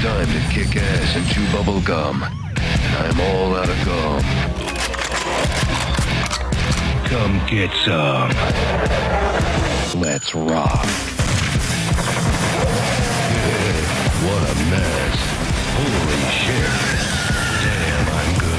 time to kick ass and chew bubble gum. And I'm all out of gum. Come get some. Let's rock. What a mess. Holy shit. Damn, I'm good.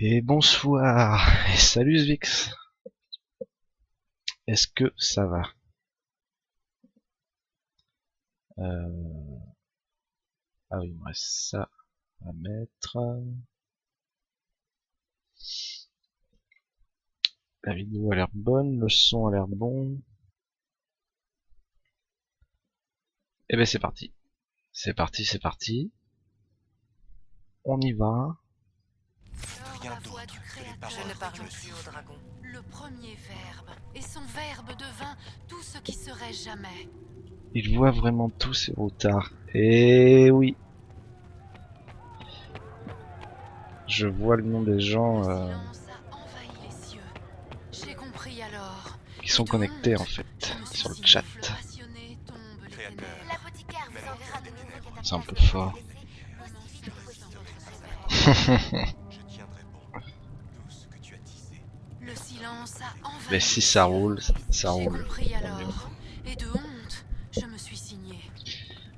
Et bonsoir, et salut Zvix. Est-ce que ça va? Ah oui, il me reste ça à mettre. La vidéo a l'air bonne, le son a l'air bon. Et ben c'est parti. C'est parti, c'est parti. On y va. Rien d'autre que les paroles. Je ne parle plus au dragon. Le premier verbe, et son verbe devint tout ce qui serait jamais. Il voit vraiment tous ces routards. Et oui. Je vois le nom des gens Le silence a envahi les cieux. J'ai compris alors. qui sont Et de connectés honte, en fait je me suis sur le signé. chat. Le passionné tombe les Créateur. ténèbres. L'apothicaire vous enverra de nouveaux cataplasmes. C'est un peu fort. Je tiendrai bon tout ce que tu as tissé. Le silence a envahi Mais si les ça cieux. roule, ça J'ai roule. compris Tant mieux. alors. Et de honte, je me suis signé.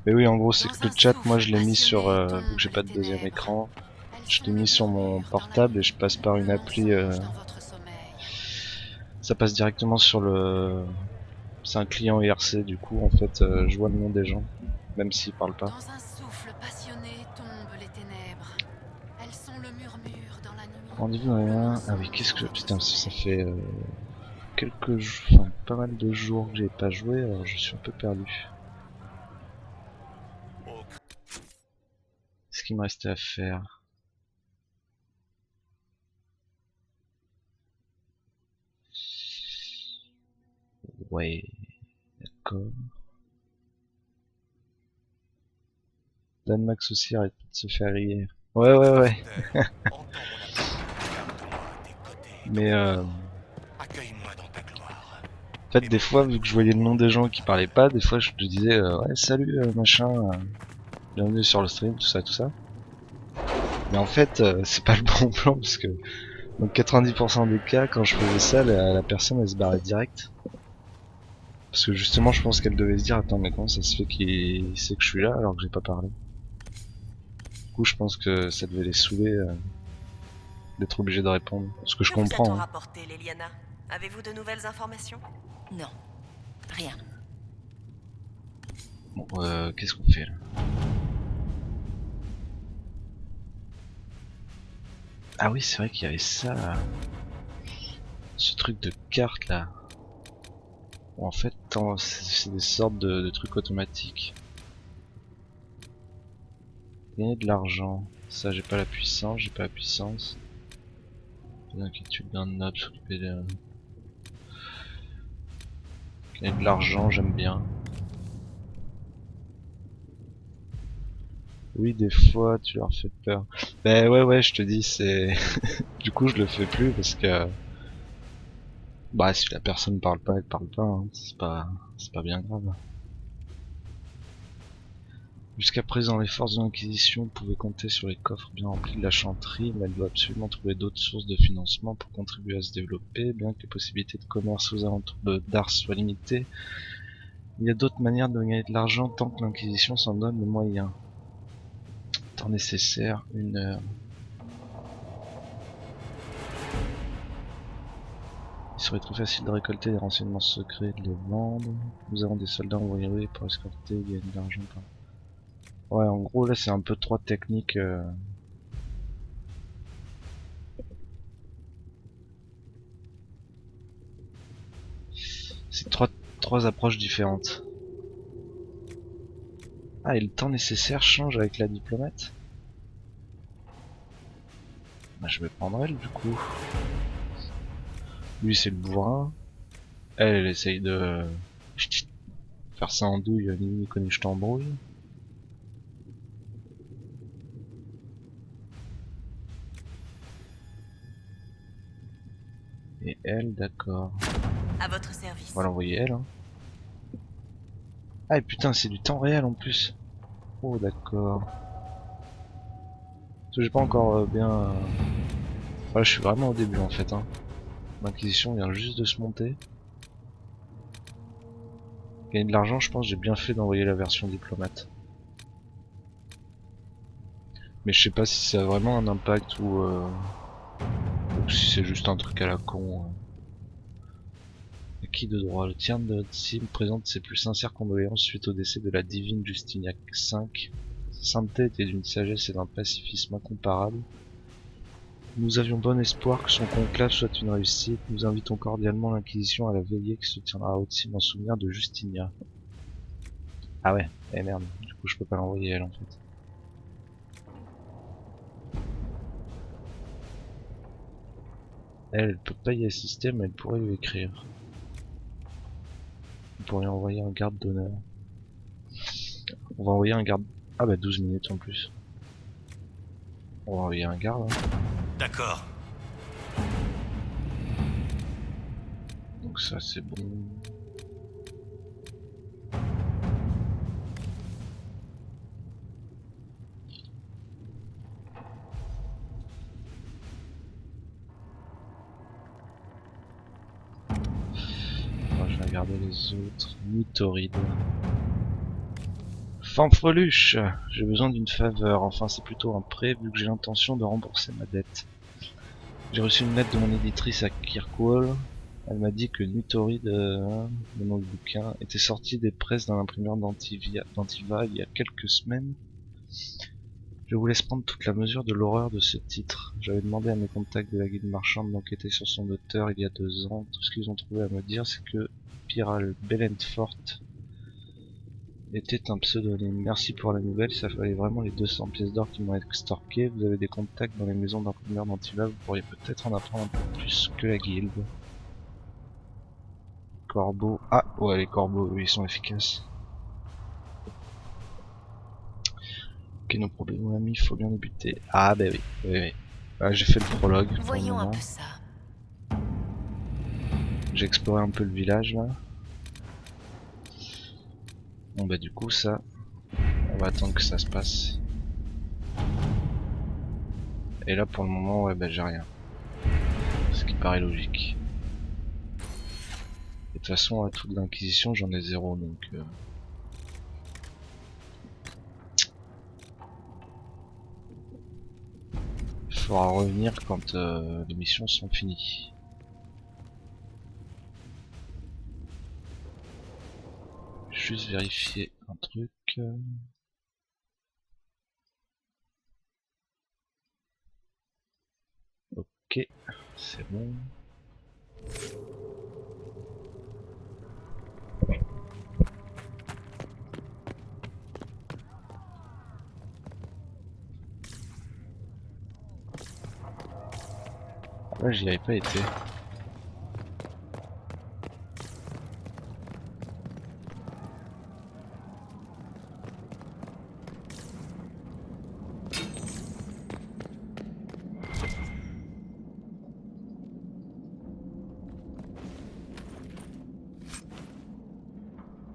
Mais oui, en gros, c'est Dans que le un chat, moi souffle je l'ai mis sur, passionné vu que j'ai tombent pas de les deuxième ténèbres. écran, Elles je sont l'ai le mis sur mon murmure dans la portable et nuit, je passe par une le appli, mensonge dans votre sommeil. ça passe directement sur le... C'est un client IRC, du coup, en fait, je vois le nom des gens, même s'ils parlent pas. Dans un souffle passionné tombent les ténèbres. Elles sont le murmure dans la nuit. Rendez-vous le rien. mensonge Ah oui, qu'est-ce que... dans votre Putain, ça sommeil. fait quelques jours, enfin pas mal de jours que j'ai pas joué, alors je suis un peu perdu. Ce qu'il me restait à faire. Ouais, d'accord. Dan Max aussi arrête de se faire rire. Ouais, ouais, ouais. Entends mon appel. Garde-moi à tes côtés. Mais Accueille-moi dans ta gloire. en fait, des fois, vu que je voyais le nom des gens qui parlaient pas, des fois je te disais ouais, salut machin, bienvenue sur le stream, tout ça, tout ça. Mais en fait, c'est pas le bon plan parce que dans 90% des cas, quand je faisais ça, la personne elle se barrait direct. Parce que justement, je pense qu'elle devait se dire attends, mais comment ça se fait qu'il sait que je suis là alors que j'ai pas parlé. Du coup, je pense que ça devait les saouler d'être obligé de répondre. Ce que je Que vous comprends. a-t-on Hein. rapporté, Leliana? Avez-vous de nouvelles informations? Non, rien. Bon, qu'est-ce qu'on fait là? Ah oui, c'est vrai qu'il y avait ça là. Ce truc de carte là. Où en fait, c'est des sortes de trucs automatiques. Gagner de l'argent. Ça, j'ai pas la puissance, j'ai pas la puissance. L'inquiétude d'un noble, s'occuper de... Gagner de l'argent, j'aime bien. Oui, des fois, tu leur fais peur. Ben ouais, je te dis, c'est... Du coup, je le fais plus parce que... Bah, si la personne parle pas, elle parle pas, hein. C'est pas bien grave. Jusqu'à présent, les forces de l'Inquisition pouvaient compter sur les coffres bien remplis de la chanterie, mais elle doit absolument trouver d'autres sources de financement pour contribuer à se développer, bien que les possibilités de commerce aux alentours d'Ars soient limitées. Il y a d'autres manières de gagner de l'argent tant que l'Inquisition s'en donne les moyens. Temps nécessaire, 1 heure. Il serait trop facile de récolter des renseignements secrets et de les vendre. Nous avons des soldats envoyés pour escorter et gagner de l'argent par... Ouais, en gros, là, c'est un peu trop technique. C'est trois approches différentes. Ah, et le temps nécessaire change avec la diplomate? Bah, je vais prendre elle, du coup. Lui, c'est le bourrin. Elle essaye de... faire ça en douille, ni connu, je t'embrouille. Et elle, d'accord. À votre service. On va l'envoyer elle. Hein. Ah et putain, c'est du temps réel en plus. Oh d'accord. J'ai pas encore bien... Voilà, je suis vraiment au début en fait. Hein. L'Inquisition vient juste de se monter. Gagner de l'argent, je pense j'ai bien fait d'envoyer la version diplomate. Mais je sais pas si ça a vraiment un impact ou... Donc si c'est juste un truc à la con. Acquis de droit, le tiers de Sim présente ses plus sincères condoléances suite au décès de la divine Justiniac V. Sa sainteté était d'une sagesse et d'un pacifisme incomparables. Nous avions bon espoir que son conclave soit une réussite. Nous invitons cordialement l'Inquisition à la veillée qui se tiendra à Haute-Cime en souvenir de Justinia. Ah ouais, eh merde, du coup je peux pas l'envoyer elle en fait. Elle peut pas y assister mais elle pourrait lui écrire. On pourrait envoyer un garde d'honneur. On va envoyer un garde... Ah bah 12 minutes en plus. On va envoyer un garde. Hein. D'accord. Donc ça c'est bon. Moi je vais regarder les autres. Mythoride. Fanfreluche, j'ai besoin d'une faveur, enfin c'est plutôt un prêt vu que j'ai l'intention de rembourser ma dette. J'ai reçu une lettre de mon éditrice à Kirkwall. Elle m'a dit que Mythoride, le nom du bouquin, était sorti des presses d'un imprimeur d'Antiva il y a quelques semaines. Je vous laisse prendre toute la mesure de l'horreur de ce titre. J'avais demandé à mes contacts de la guilde marchande d'enquêter sur son auteur il y a 2 ans. Tout ce qu'ils ont trouvé à me dire, c'est que Piral Bellentfort était un pseudonyme. Merci pour la nouvelle, ça fallait vraiment les 200 pièces d'or qui m'ont extorqué. Vous avez des contacts dans les maisons d'imprimeurs d'Antiva, vous pourriez peut-être en apprendre un peu plus que la guilde. Corbeau. Ah ouais, les corbeaux, eux, ils sont efficaces. Ok, nos problèmes, mon ami, il faut bien débuter. Ah bah oui, oui. Ah, j'ai fait le prologue. Voyons un peu ça. J'ai exploré un peu le village là. Bon bah du coup ça, on va attendre que ça se passe. Et là pour le moment ouais bah j'ai rien. Ce qui paraît logique. Et de toute façon à toute l'inquisition j'en ai 0 donc... Il faudra revenir quand les missions sont finies. Juste vérifier un truc. Ok, c'est bon. Là j'y avais pas été.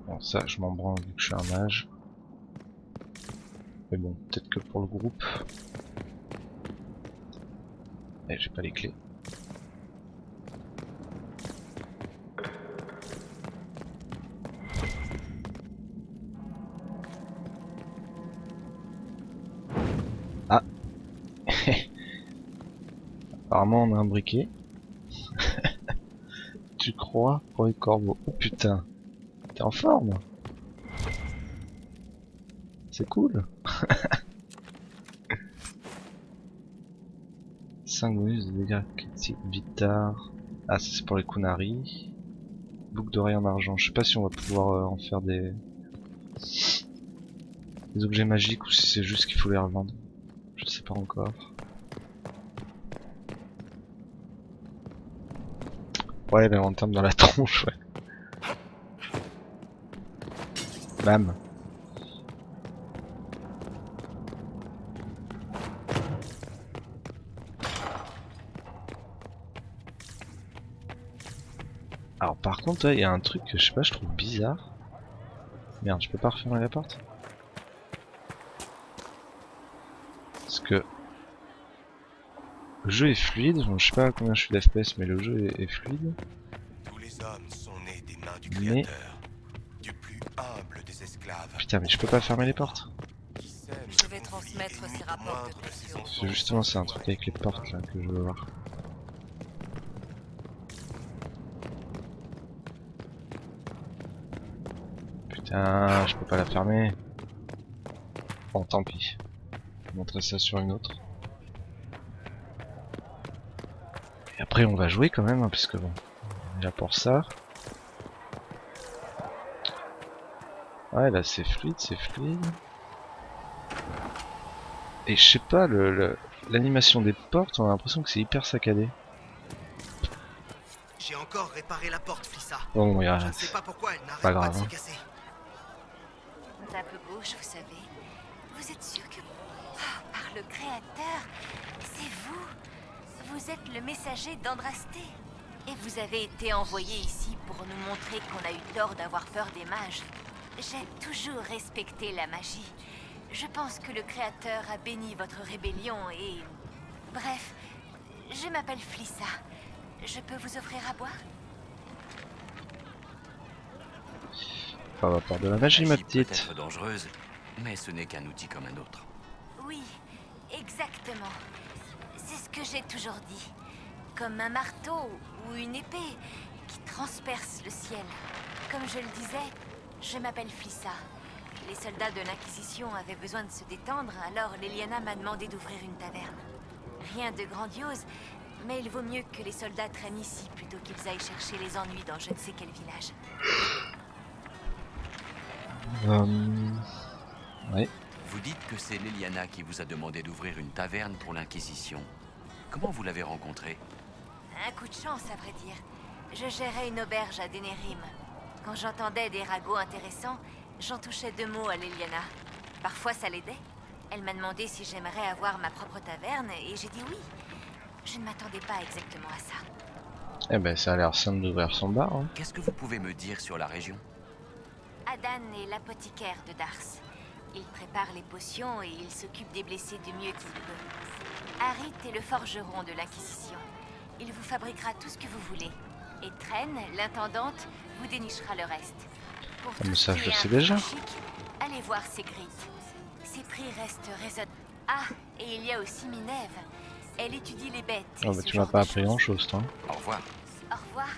Bon ça je m'en branle vu que je suis un mage. Mais bon, peut-être que pour le groupe. Eh, j'ai pas les clés. Ah. Apparemment on a un briquet. Tu crois pour les corbeaux? Oh putain. T'es en forme? C'est cool. 5 bonus de dégâts critiques, Vitar. Ah ça c'est pour les Kunari. Boucle d'oreille en argent. Je sais pas si on va pouvoir en faire des objets magiques ou si c'est juste qu'il faut les revendre. Je sais pas encore. Ouais ben on tombe dans la tronche ouais. Bam. Alors par contre il y a un truc que je sais pas, je trouve bizarre. Merde, je peux pas refermer la porte? Parce que le jeu est fluide, donc je sais pas à combien je suis d'FPS mais le jeu est fluide. Tous les hommes sont nés des mains du Mais... Créateur, du plus humble des esclaves. Putain mais je peux pas fermer les portes. Qui sème Je vais le transmettre conflit et ces limite rapports moindre de de ses pression. enfants. C'est justement c'est un truc avec les portes là que je veux voir. Putain, je peux pas la fermer. Bon, tant pis. Je vais montrer ça sur une autre. Et après, on va jouer quand même, hein, puisque bon, on est là pour ça. Ouais, là c'est fluide, c'est fluide. Et je sais pas, l'animation des portes, on a l'impression que c'est hyper saccadé. J'ai encore réparé la porte, Flissa. Bon, Je regarde, ne sais pas pourquoi elle n'arrête pas pas grave, de se hein. casser. Un peu gauche, vous savez. Vous êtes sûr que... Ah, par le créateur, c'est vous. Vous êtes le messager d'Andrasté. Et vous avez été envoyé ici pour nous montrer qu'on a eu tort d'avoir peur des mages. J'ai toujours respecté la magie. Je pense que le créateur a béni votre rébellion et... Bref, je m'appelle Flissa. Je peux vous offrir à boire? on va part de la magie, ma peut petite. être dangereuse, mais ce n'est qu'un outil comme un autre. Oui, exactement. C'est ce que j'ai toujours dit. Comme un marteau ou une épée qui transperce le ciel. Comme je le disais, je m'appelle Flissa. Les soldats de l'Inquisition avaient besoin de se détendre, alors Leliana m'a demandé d'ouvrir une taverne. Rien de grandiose, mais il vaut mieux que les soldats traînent ici plutôt qu'ils aillent chercher les ennuis dans je ne sais quel village. Ouais. Vous dites que c'est Leliana qui vous a demandé d'ouvrir une taverne pour l'Inquisition. Comment vous l'avez rencontrée? Un coup de chance, à vrai dire. Je gérais une auberge à Denerim. Quand j'entendais des ragots intéressants, j'en touchais 2 mots à Leliana. Parfois, ça l'aidait. Elle m'a demandé si j'aimerais avoir ma propre taverne, et j'ai dit oui. Je ne m'attendais pas exactement à ça. Eh ben, ça a l'air simple d'ouvrir son bar, hein. Qu'est-ce que vous pouvez me dire sur la région? Adan est l'apothicaire de Dars. Il prépare les potions et il s'occupe des blessés du mieux qu'il peut. Harit est le forgeron de l'Inquisition. Il vous fabriquera tout ce que vous voulez. Et Tren, l'intendante, vous dénichera le reste. Pour mais tout ça, ce je qui le est sais un peu déjà. chic, allez voir ses grites. Ses prix restent raisonnables. Ah, et il y a aussi Minève. Elle étudie les bêtes. Ah et bah, ce tu m'as genre pas de appris choses. grand chose, toi. Au revoir. Au revoir.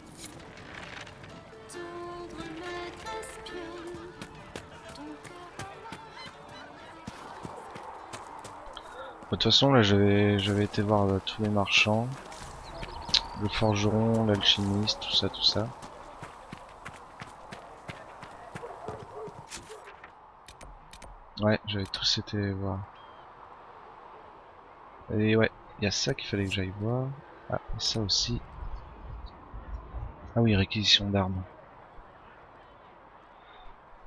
De toute façon, là, j'avais été voir tous les marchands. Le forgeron, l'alchimiste, tout ça, tout ça. Ouais, j'avais tous été voir. Et ouais, il y a ça qu'il fallait que j'aille voir. Ah, et ça aussi. Ah oui, réquisition d'armes.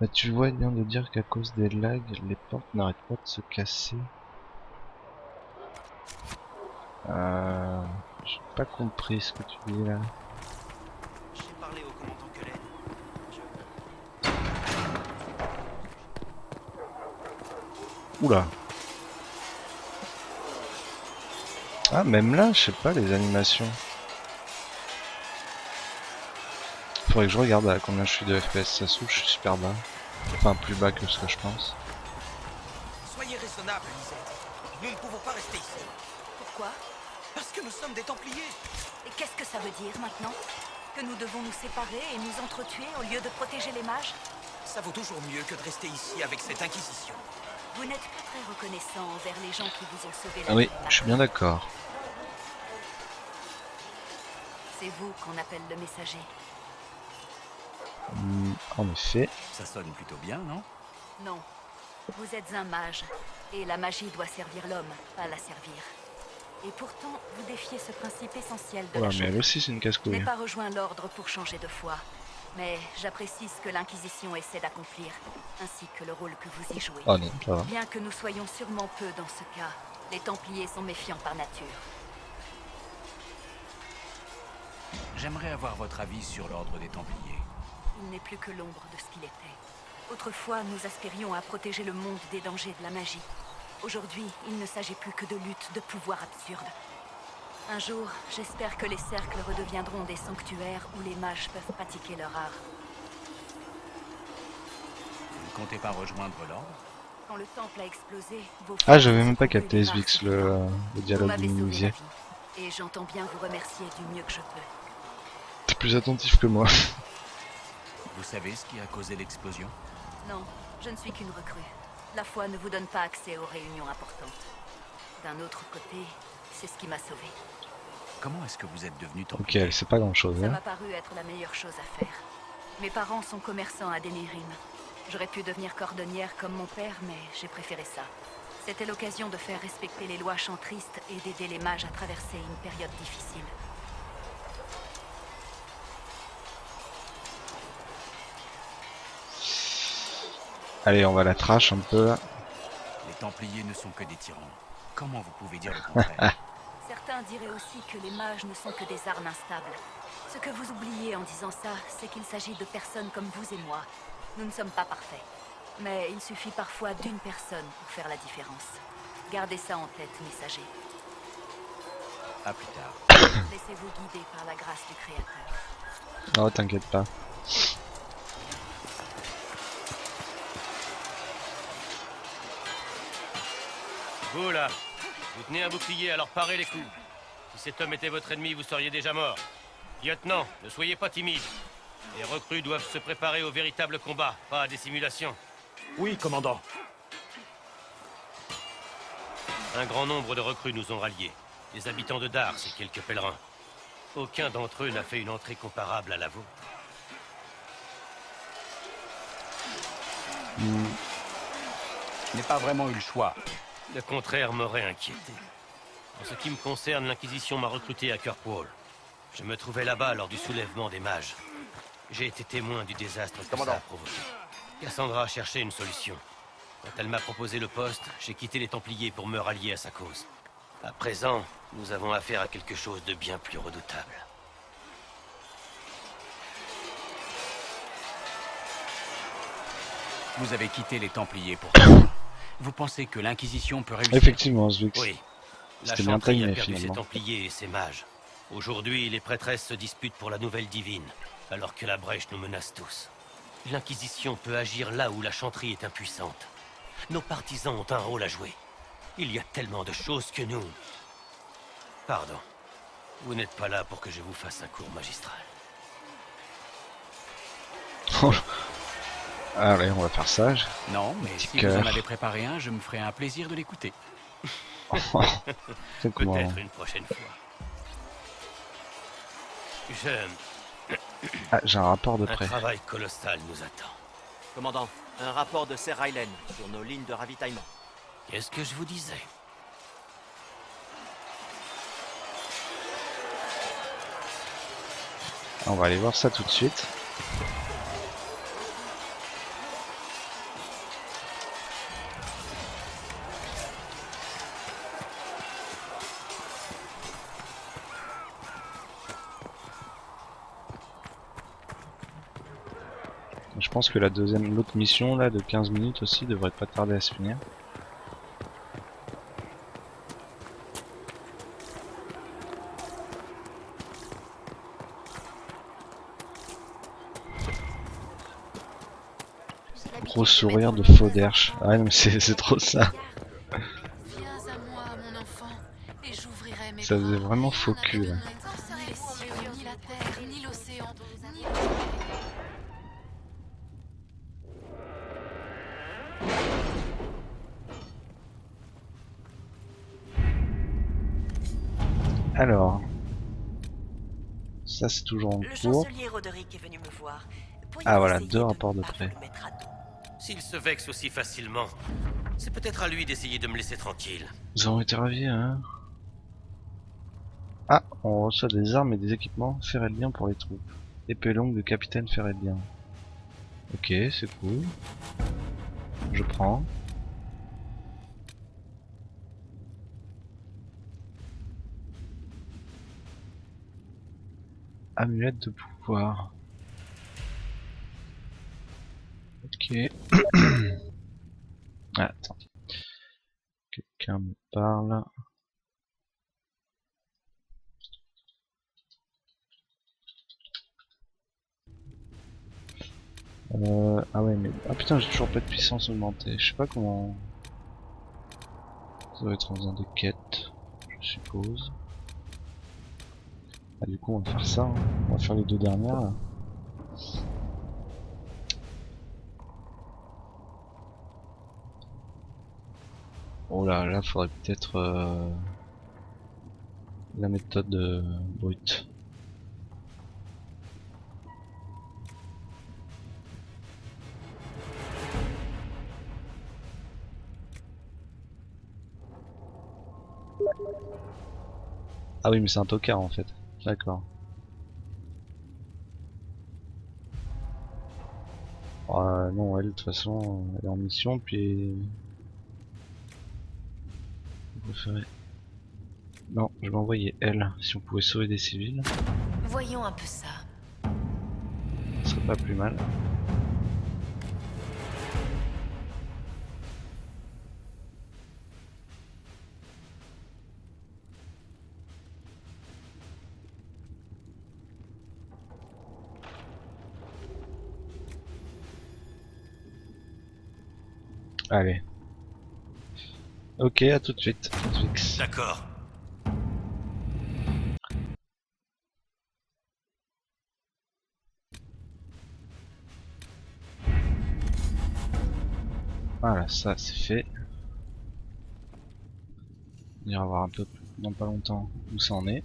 Bah tu vois, il vient de dire qu'à cause des lags, les portes n'arrêtent pas de se casser. J'ai pas compris ce que tu dis là. J'ai parlé au commandant Cullen. Oula. Ah, même là, je sais pas, les animations. Faudrait que je regarde à combien je suis de FPS, ça se trouve, je suis super bas. Enfin, plus bas que ce que je pense. Soyez raisonnable, Lisette. Nous ne pouvons pas rester ici. Pourquoi? Parce que nous sommes des Templiers. Et qu'est-ce que ça veut dire maintenant? Que nous devons nous séparer et nous entretuer au lieu de protéger les mages? Ça vaut toujours mieux que de rester ici avec cette Inquisition. Vous n'êtes pas très reconnaissant envers les gens qui vous ont sauvé la Ah oui, vie. je suis bien d'accord. C'est vous qu'on appelle le messager. En effet. Ça sonne plutôt bien, non? Non. Vous êtes un mage. Et la magie doit servir l'homme, pas la servir. Et pourtant, vous défiez ce principe essentiel de Ouais, la mais elle chose. aussi, c'est une Je casse-couille. n'ai pas rejoint l'ordre pour changer de foi. Mais j'apprécie ce que l'Inquisition essaie d'accomplir, ainsi que le rôle que vous y jouez. Oh non, ça va. Bien que nous soyons sûrement peu dans ce cas, les Templiers sont méfiants par nature. J'aimerais avoir votre avis sur l'ordre des Templiers. Il n'est plus que l'ombre de ce qu'il était. Autrefois, nous aspirions à protéger le monde des dangers de la magie. Aujourd'hui, il ne s'agit plus que de lutte de pouvoir absurde. Un jour, j'espère que les cercles redeviendront des sanctuaires où les mages peuvent pratiquer leur art. Vous ne comptez pas rejoindre l'ordre? Quand le temple a explosé, vos Ah, forces j'avais même pas ont brûlé capté, Mars Zvix, et le Titan. Vous dialogue m'avez sauvé la minimisé. vie, et j'entends bien vous remercier du mieux que je peux. T'es plus attentif que moi. Vous savez ce qui a causé l'explosion? Non, je ne suis qu'une recrue. La foi ne vous donne pas accès aux réunions importantes. D'un autre côté, c'est ce qui m'a sauvée. Comment est-ce que vous êtes devenu Ok, templier? elle sait pas grand chose. Ça Hein. m'a paru être la meilleure chose à faire. Mes parents sont commerçants à Denerim. J'aurais pu devenir cordonnière comme mon père, mais j'ai préféré ça. C'était l'occasion de faire respecter les lois chantristes et d'aider les mages à traverser une période difficile. Allez, on va la trash un peu là. Les Templiers ne sont que des tyrans. Comment vous pouvez dire le contraire? Certains diraient aussi que les mages ne sont que des armes instables. Ce que vous oubliez en disant ça, c'est qu'il s'agit de personnes comme vous et moi. Nous ne sommes pas parfaits. Mais il suffit parfois d'une personne pour faire la différence. Gardez ça en tête, messager. À plus tard. Laissez-vous guider par la grâce du Créateur. Oh, t'inquiète pas. Vous là, vous tenez un bouclier, alors parez les coups. Si cet homme était votre ennemi, vous seriez déjà mort. Lieutenant, ne soyez pas timide. Les recrues doivent se préparer au véritable combat, pas à des simulations. Oui, commandant. Un grand nombre de recrues nous ont ralliés. Les habitants de Dars et quelques pèlerins. Aucun d'entre eux n'a fait une entrée comparable à la vôtre. Je n'ai pas vraiment eu le choix. Le contraire m'aurait inquiété. En ce qui me concerne, l'Inquisition m'a recruté à Kirkwall. Je me trouvais là-bas lors du soulèvement des mages. J'ai été témoin du désastre que ça a provoqué. Cassandra cherchait une solution. Quand elle m'a proposé le poste, j'ai quitté les Templiers pour me rallier à sa cause. À présent, nous avons affaire à quelque chose de bien plus redoutable. Vous avez quitté les Templiers pour... Vous pensez que l'Inquisition peut réussir? Effectivement, Zvix. Oui. La C'était bien Chantrie a timé perdu ses finalement. Templiers et ses mages. Aujourd'hui, les prêtresses se disputent pour la nouvelle divine, alors que la brèche nous menace tous. L'Inquisition peut agir là où la Chantrie est impuissante. Nos partisans ont un rôle à jouer. Il y a tellement de choses que nous... Pardon. Vous n'êtes pas là pour que je vous fasse un cours magistral. Allez, on va faire ça. Non, mais Petit si cœur. vous en avez préparé un, je me ferai un plaisir de l'écouter. C'est comment Peut-être une prochaine fois. Ah, j'ai un rapport de Un près. travail colossal nous attend. Commandant, un rapport de Ser Rylen sur nos lignes de ravitaillement. Qu'est-ce que je vous disais? On va aller voir ça tout de suite. Je pense que l'autre mission là de 15 minutes aussi devrait pas tarder à se finir. Gros sourire de Fauderche. Ah non mais c'est trop ça. Viens à moi, mon enfant, et j'ouvrirai mes Ça faisait bras. vraiment Rien faux n'a cul, là. besoin ni les cieux, ni la terre, ni l'océan, ni le soleil. Alors. Ça c'est toujours en Le cours. chancelier Roderick est venu me voir. Ah voilà, Pourriez-vous 2 essayer rapports de pas près. vous mettre à dos? S'il se vexe aussi facilement, c'est peut-être à lui d'essayer de me laisser tranquille. Nous avons été ravis, hein. Ah, on reçoit des armes et des équipements Ferelien pour les troupes. Épée longue de capitaine Ferelien. Ok, c'est cool. Je prends. Amulette de pouvoir. Ok. Ah, attends. Quelqu'un me parle. Ah ouais mais... Ah putain j'ai toujours pas de puissance augmentée. Je sais pas comment... Ça doit être en faisant des quêtes, je suppose. Ah du coup on va faire ça, hein. On va faire les 2 dernières là. Oh là, faudrait peut-être la méthode brute. Ah oui, mais c'est un tocard en fait. D'accord. Non, elle, de toute façon, elle est en mission, puis... Vous préférez... Non, je vais envoyer elle, si on pouvait sauver des civils, Voyons un peu ça. ce serait pas plus mal. Allez. Ok, à tout de suite. Twix. D'accord. Voilà, ça c'est fait. On ira voir un peu dans pas longtemps où ça en est.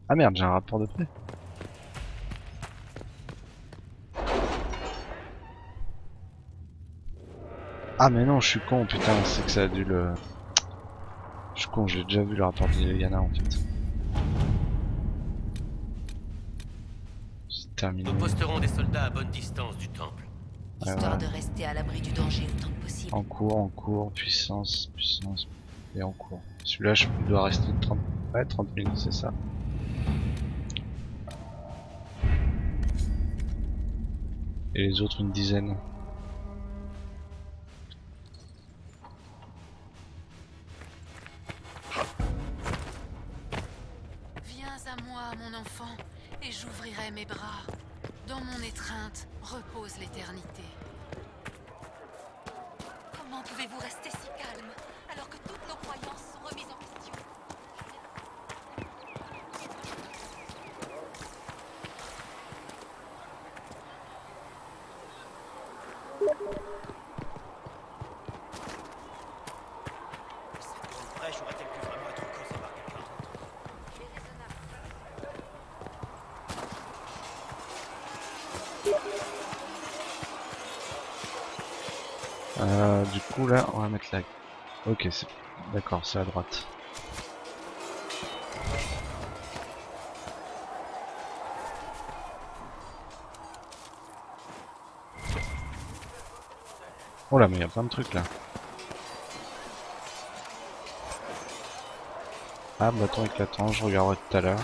Ah merde, j'ai un rapport de près. Ah mais non, je suis con, putain, c'est que ça a dû le... Je suis con, j'ai déjà vu le rapport d'Iliana en fait. C'est terminé. Nous posterons des soldats à bonne distance du temple. Histoire ouais. de rester à l'abri du danger autant que possible. En cours, puissance, et en cours. Celui-là, je dois rester 30... Ouais, 30 minutes, c'est ça. Et les autres, une dizaine. Viens à moi, mon enfant, et j'ouvrirai mes bras. Dans mon étreinte repose l'éternité. Comment pouvez-vous rester si calme alors que toutes nos croyances sont remises en question? Cette grande brèche aurait-elle pu vraiment être causée par quelqu'un d'autre? Du coup, là, on va mettre la... Ok, c'est... D'accord, c'est à droite. Oh là, mais il y a plein de trucs là. Ah, bâton éclatant, je regarderai tout à l'heure.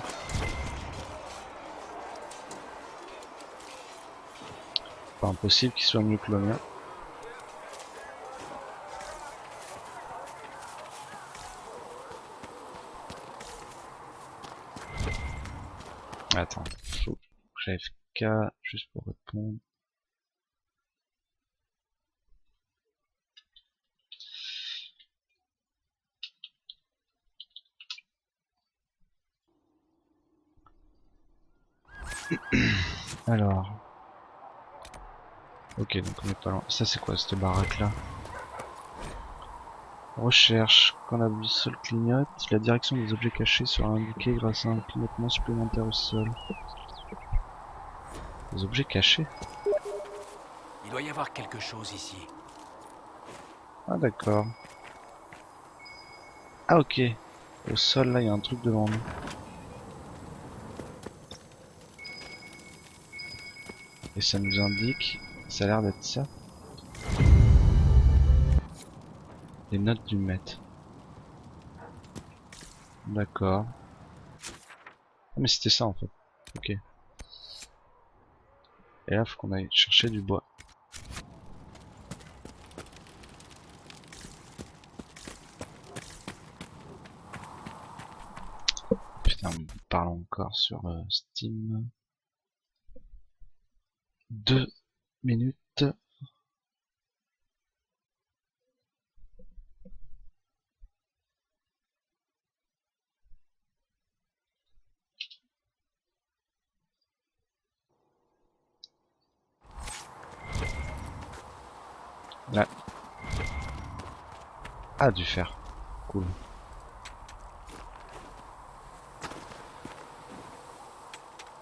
Pas impossible qu'il soit mieux que le mien. Attends, faut que j'AFK juste pour répondre. Alors. Ok, donc on est pas loin. Ça c'est quoi cette baraque là? Recherche. Quand la boussole clignote, la direction des objets cachés sera indiquée grâce à un clignotement supplémentaire au sol. Des objets cachés? Il doit y avoir quelque chose ici. Ah d'accord. Ah ok. Au sol là il y a un truc devant nous. Et ça nous indique, ça a l'air d'être ça. Les notes du maître. D'accord. Ah mais c'était ça en fait. Ok. Et là faut qu'on aille chercher du bois. Putain, on parle encore sur Steam. 2 minutes. Là. Ah, du fer. Cool.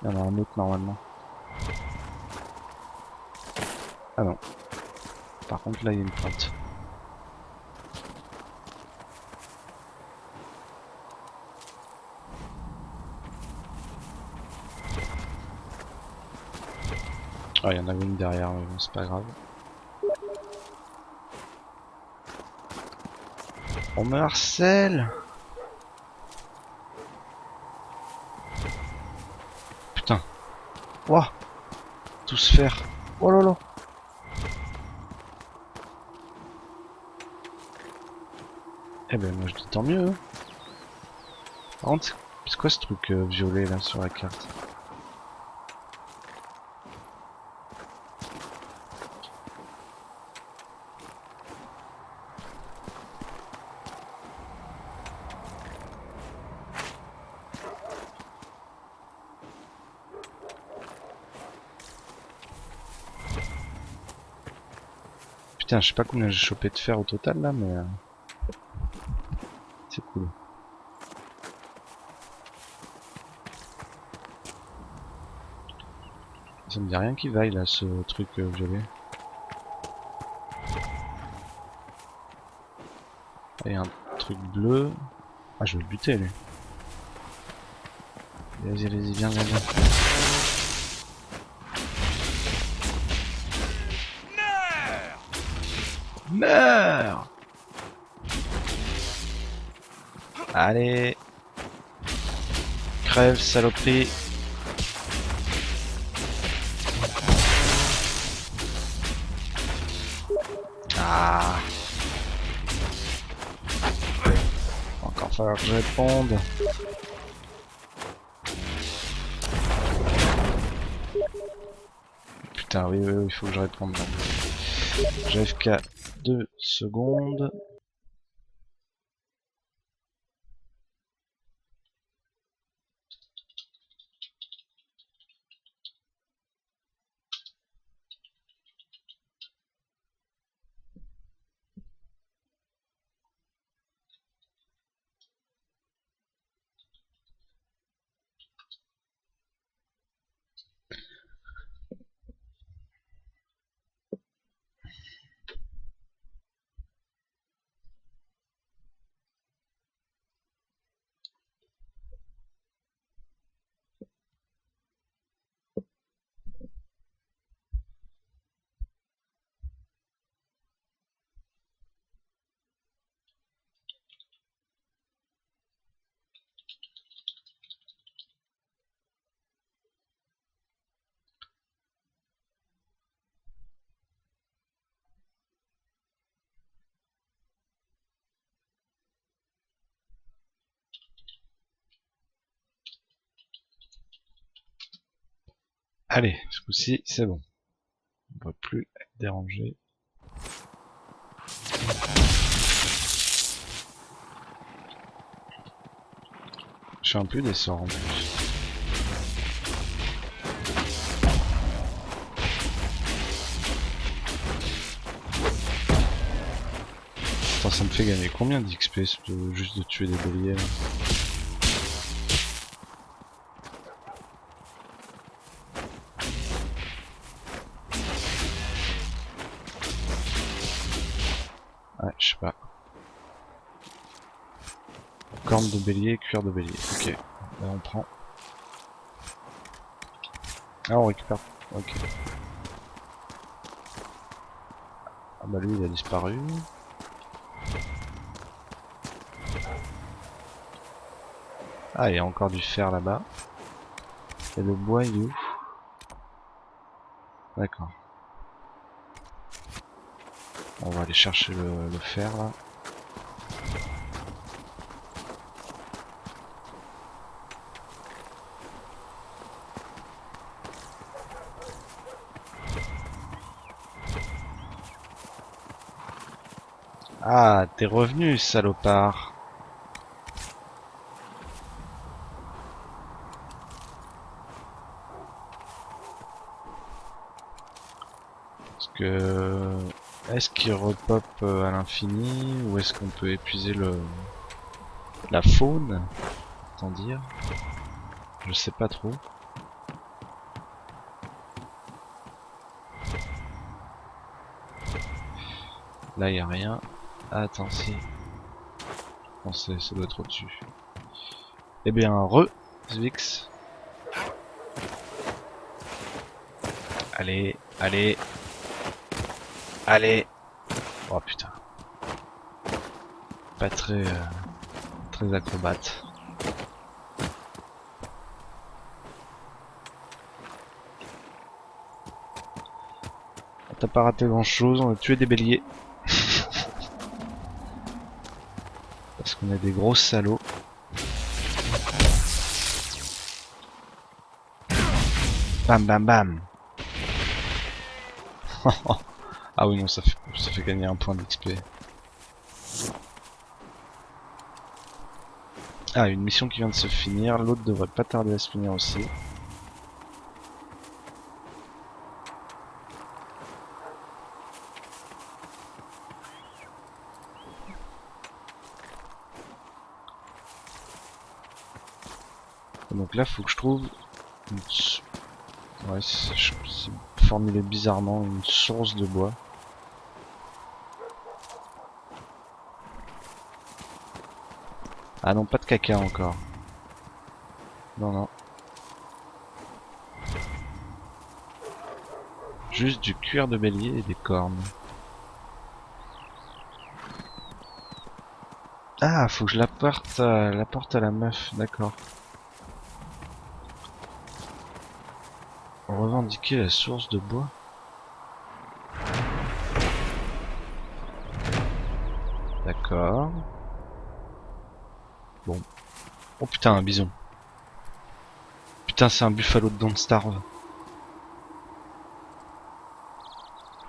Il y en a un autre normalement. Ah non. Par contre là il y a une plante. Ah, il y en avait une derrière, mais bon, c'est pas grave. On me harcèle! Putain. Ouah! Tout se faire. Oh là là! Eh ben moi je dis tant mieux. Hein. Par contre, c'est quoi ce truc violet là sur la carte? Putain, je sais pas combien j'ai chopé de fer au total là, mais c'est cool. Ça me dit rien qui vaille là, ce truc violet. Et un truc bleu. Ah, je vais le buter lui. Vas-y, allez-y, viens, viens, viens. Meurs! Allez! Crève, saloperie! Ah! Encore falloir que je réponde. Putain, oui, oui, oui, il faut que je réponde. JFK 2 secondes. Allez, ce coup-ci, c'est bon. On ne va plus être dérangé. Je fais un peu des sorts en plus. Attends, ça me fait gagner combien d'XP juste de tuer des béliers là? Ouais, je sais pas. Corne de bélier, cuir de bélier. Ok. Là on prend. Ah, on récupère. Ok. Ah bah lui il a disparu. Ah, il y a encore du fer là-bas. Et le bois il est où? D'accord. On va aller chercher le fer là. Ah, t'es revenu, salopard. Parce que Est-ce qu'il repop à l'infini ou est-ce qu'on peut épuiser la faune? Tant dire. Je sais pas trop. Là y a rien. Ah, attends, si. Non, ça doit être au-dessus. Eh bien, Zvix. Allez, allez. Allez. Oh putain. Pas très très acrobate. T'as pas raté grand chose, on a tué des béliers. Parce qu'on est des gros salauds. Bam bam bam. Ah oui non, ça fait gagner un point d'XP. Ah, une mission qui vient de se finir, l'autre devrait pas tarder à se finir aussi. Donc là, faut que je trouve une... Ouais, c'est formulé bizarrement, une source de bois. Ah non, pas de caca encore. Non, non. Juste du cuir de bélier et des cornes. Ah, faut que je l'apporte à la meuf, d'accord. Revendiquer la source de bois. D'accord. Bon. Oh putain, un bison. Putain, c'est un buffalo de Don't Starve.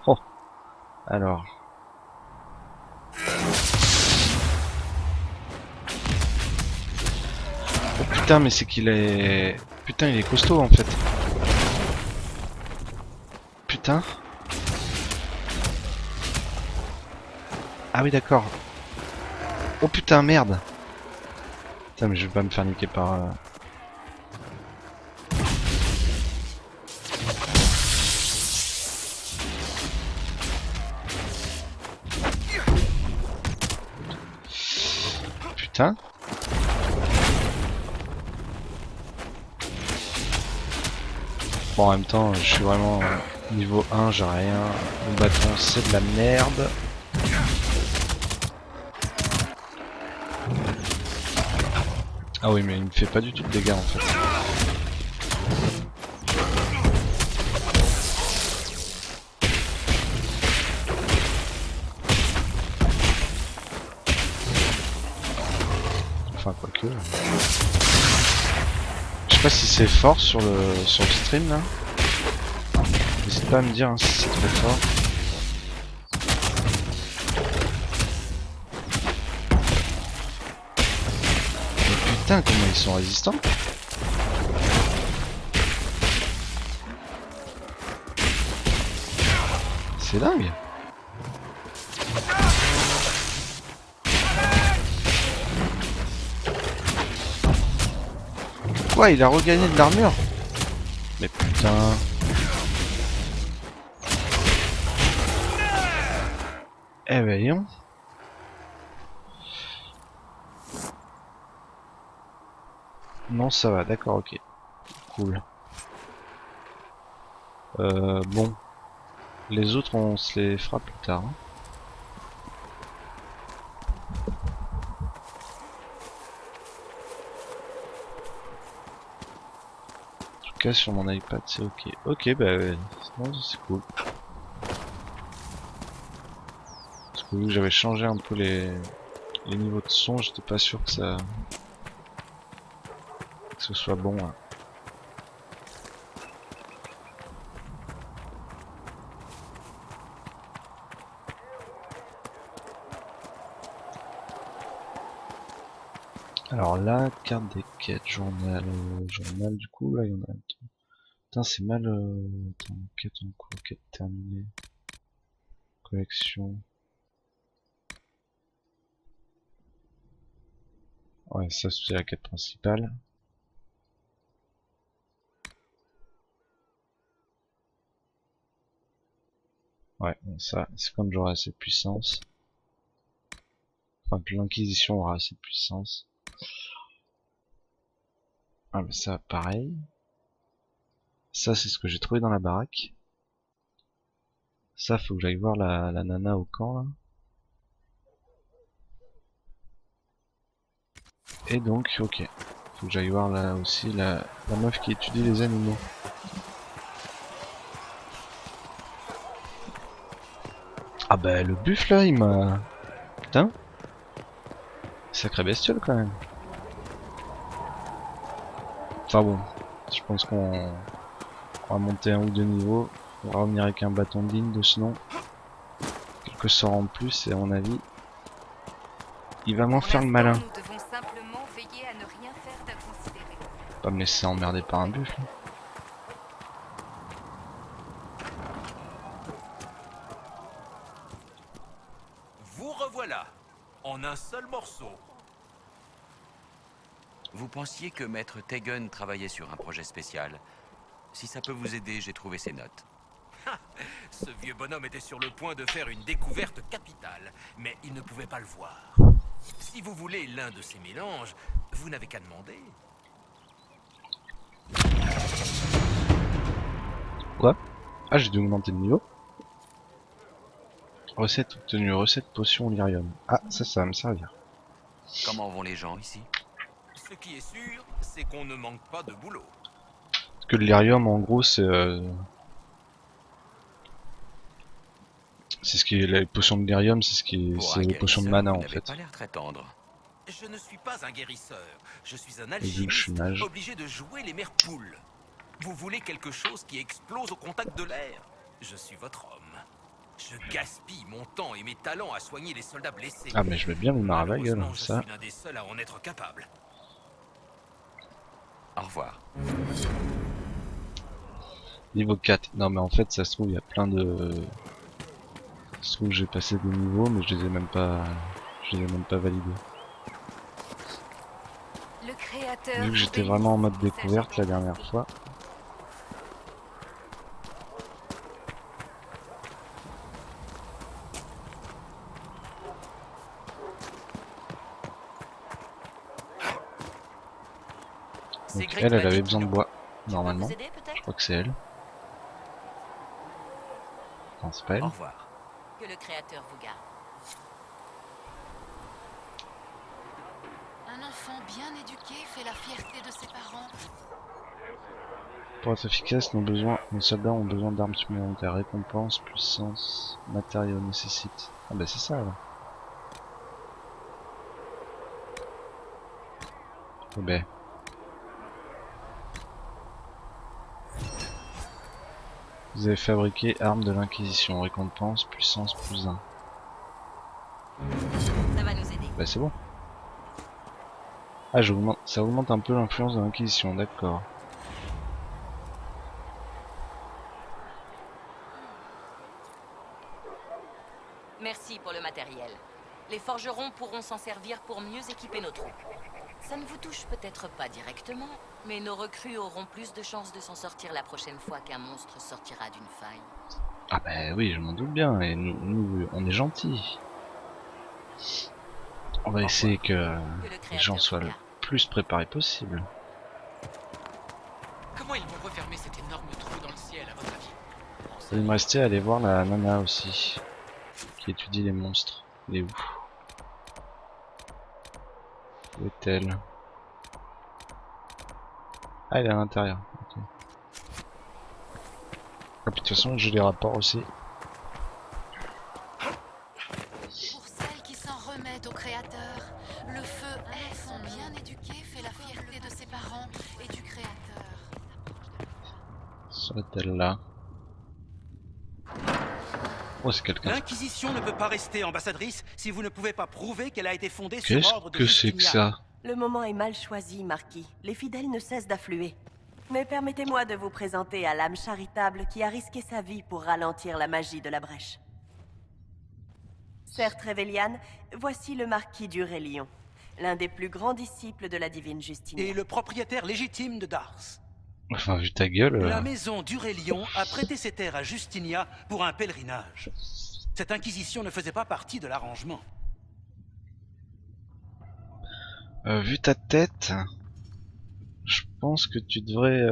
Oh. Alors. Oh putain, mais c'est qu'il est... Putain, il est costaud en fait. Putain. Ah oui, d'accord. Oh putain, merde. Putain, mais je vais pas me faire niquer par... Putain. Bon, en même temps, je suis vraiment niveau 1, j'ai rien. Mon bâton, c'est de la merde. Ah oui, mais il me fait pas du tout de dégâts en fait. Enfin, quoique. Je sais pas si c'est fort sur le stream là. N'hésite pas à me dire hein, si c'est trop fort. Mais putain, comment ils sont résistants. C'est dingue. Quoi, il a regagné de l'armure? Mais putain. Eh ben, voyons. Non, ça va, d'accord, ok. Cool. Bon. Les autres, on se les fera plus tard. Hein. En tout cas, sur mon iPad, c'est ok. Ok, bah, non, c'est cool. Parce que vu que j'avais changé un peu les niveaux de son, j'étais pas sûr que ça... que ce soit bon. Hein. Alors là, carte des quêtes, journal, journal du coup, là il y en a un. Putain, c'est mal... Attends, quête en cours, quête terminée. Collection. Ouais, ça c'est la quête principale. Ouais, bon, ça, c'est quand j'aurai assez de puissance. Enfin, que l'Inquisition aura assez de puissance. Ah, mais ça, pareil. Ça, c'est ce que j'ai trouvé dans la baraque. Ça, faut que j'aille voir la nana au camp, là. Et donc, ok. Faut que j'aille voir là aussi la meuf qui étudie les animaux. Ah bah le buffle là, il m'a... Putain. Sacré bestiole quand même. Enfin bon, je pense qu'on va monter un ou deux niveaux. On va revenir avec un bâton de ligne de sinon. Quelques sorts en plus et à mon avis, il va m'en faire le malin. Nous devons simplement veiller à ne rien faire d'inconsidéré. Pas me laisser emmerder par un buffle. Vous revoilà, en un seul morceau. Vous pensiez que Maître Tegan travaillait sur un projet spécial. Si ça peut vous aider, j'ai trouvé ses notes. Ce vieux bonhomme était sur le point de faire une découverte capitale, mais il ne pouvait pas le voir. Si vous voulez l'un de ces mélanges, vous n'avez qu'à demander. Quoi? Ah, j'ai dû augmenter le niveau. Recette obtenue, recette potion lyrium. Ah, ça va me servir. Comment vont les gens ici? Ce qui est sûr, c'est qu'on ne manque pas de boulot. Parce que le lyrium, en gros, c'est ce qui est la potion de lyrium, c'est ce qui est, Pour c'est un les potions de guérisseur, mana vous en n'avez fait. pas l'air très tendre. Je ne suis pas un guérisseur, je suis un Et vu que je suis alchimiste mage. obligé de jouer les mères poules. Vous voulez quelque chose qui explose au contact de l'air? Je suis votre homme. Je gaspille mon temps et mes talents à soigner les soldats blessés. Ah mais je vais bien lui marrer la gueule, Malheureusement, je ça. suis l'un des seuls à en être capable. Au revoir. Niveau 4. Non mais en fait ça se trouve il y a plein de... Ça se trouve j'ai passé des niveaux mais je les ai même pas... Je les ai même pas validés. Le créateur. Vu que j'étais vraiment en mode découverte la dernière fois. Donc elle avait besoin de bois, normalement. Vous aider, peut-être? Je crois que c'est elle. Non, c'est pas elle. Au revoir. Que le créateur vous garde. Un enfant bien éduqué fait la fierté de ses parents. Pour être efficace, nos soldats ont besoin d'armes supplémentaires. Récompense, puissance, matériaux nécessite. Ah bah c'est ça là. Eh ben. Vous avez fabriqué armes de l'inquisition. Récompense, puissance plus 1. Ça va nous aider. Bah c'est bon. Ah ça augmente un peu l'influence de l'inquisition, d'accord. Merci pour le matériel. Les forgerons pourront s'en servir pour mieux équiper nos troupes. Ça ne vous touche peut-être pas directement, mais nos recrues auront plus de chances de s'en sortir la prochaine fois qu'un monstre sortira d'une faille. Ah bah oui, je m'en doute bien, et nous on est gentils. On va essayer que les gens soient le plus préparés possible. Comment ils vont refermer cet énorme trou dans le ciel, à votre avis? Il me restait à aller voir la nana aussi, qui étudie les monstres. Elle est où? Où est-elle? Ah, elle est à l'intérieur. Okay. Ah, puis de toute façon, j'ai les rapports aussi. Pour celles qui s'en remettent au Créateur, le feu est son bien éduqué fait la fierté de ses parents et du Créateur. Serait-elle là? Oh, c'est quelqu'un. L'Inquisition ne peut pas rester ambassadrice si vous ne pouvez pas prouver qu'elle a été fondée sur Qu'est-ce ordre de que c'est que Justinian. ça? Le moment est mal choisi, Marquis. Les fidèles ne cessent d'affluer. Mais permettez-moi de vous présenter à l'âme charitable qui a risqué sa vie pour ralentir la magie de la brèche. Sir Trevelyan, voici le marquis d'Urelion, l'un des plus grands disciples de la divine Justinia. Et le propriétaire légitime de Dars. Enfin, vu ta gueule... La maison d'Urelion a prêté ses terres à Justinia pour un pèlerinage. Cette inquisition ne faisait pas partie de l'arrangement. Vu ta tête, je pense que tu devrais...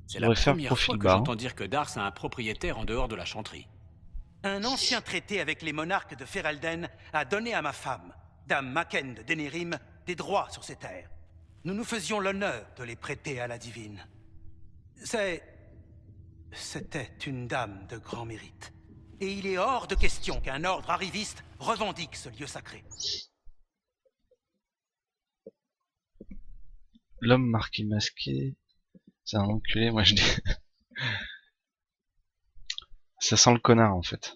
C'est tu la devrais faire première profil fois que bas. j'entends dire que Dars a un propriétaire en dehors de la chanterie. Un ancien traité avec les monarques de Ferelden a donné à ma femme, Dame Maken de Denerim, des droits sur ces terres. Nous nous faisions l'honneur de les prêter à la divine. C'était une dame de grand mérite. Et il est hors de question qu'un ordre arriviste revendique ce lieu sacré. L'homme marqué masqué, c'est un enculé, moi je dis. Ça sent le connard en fait.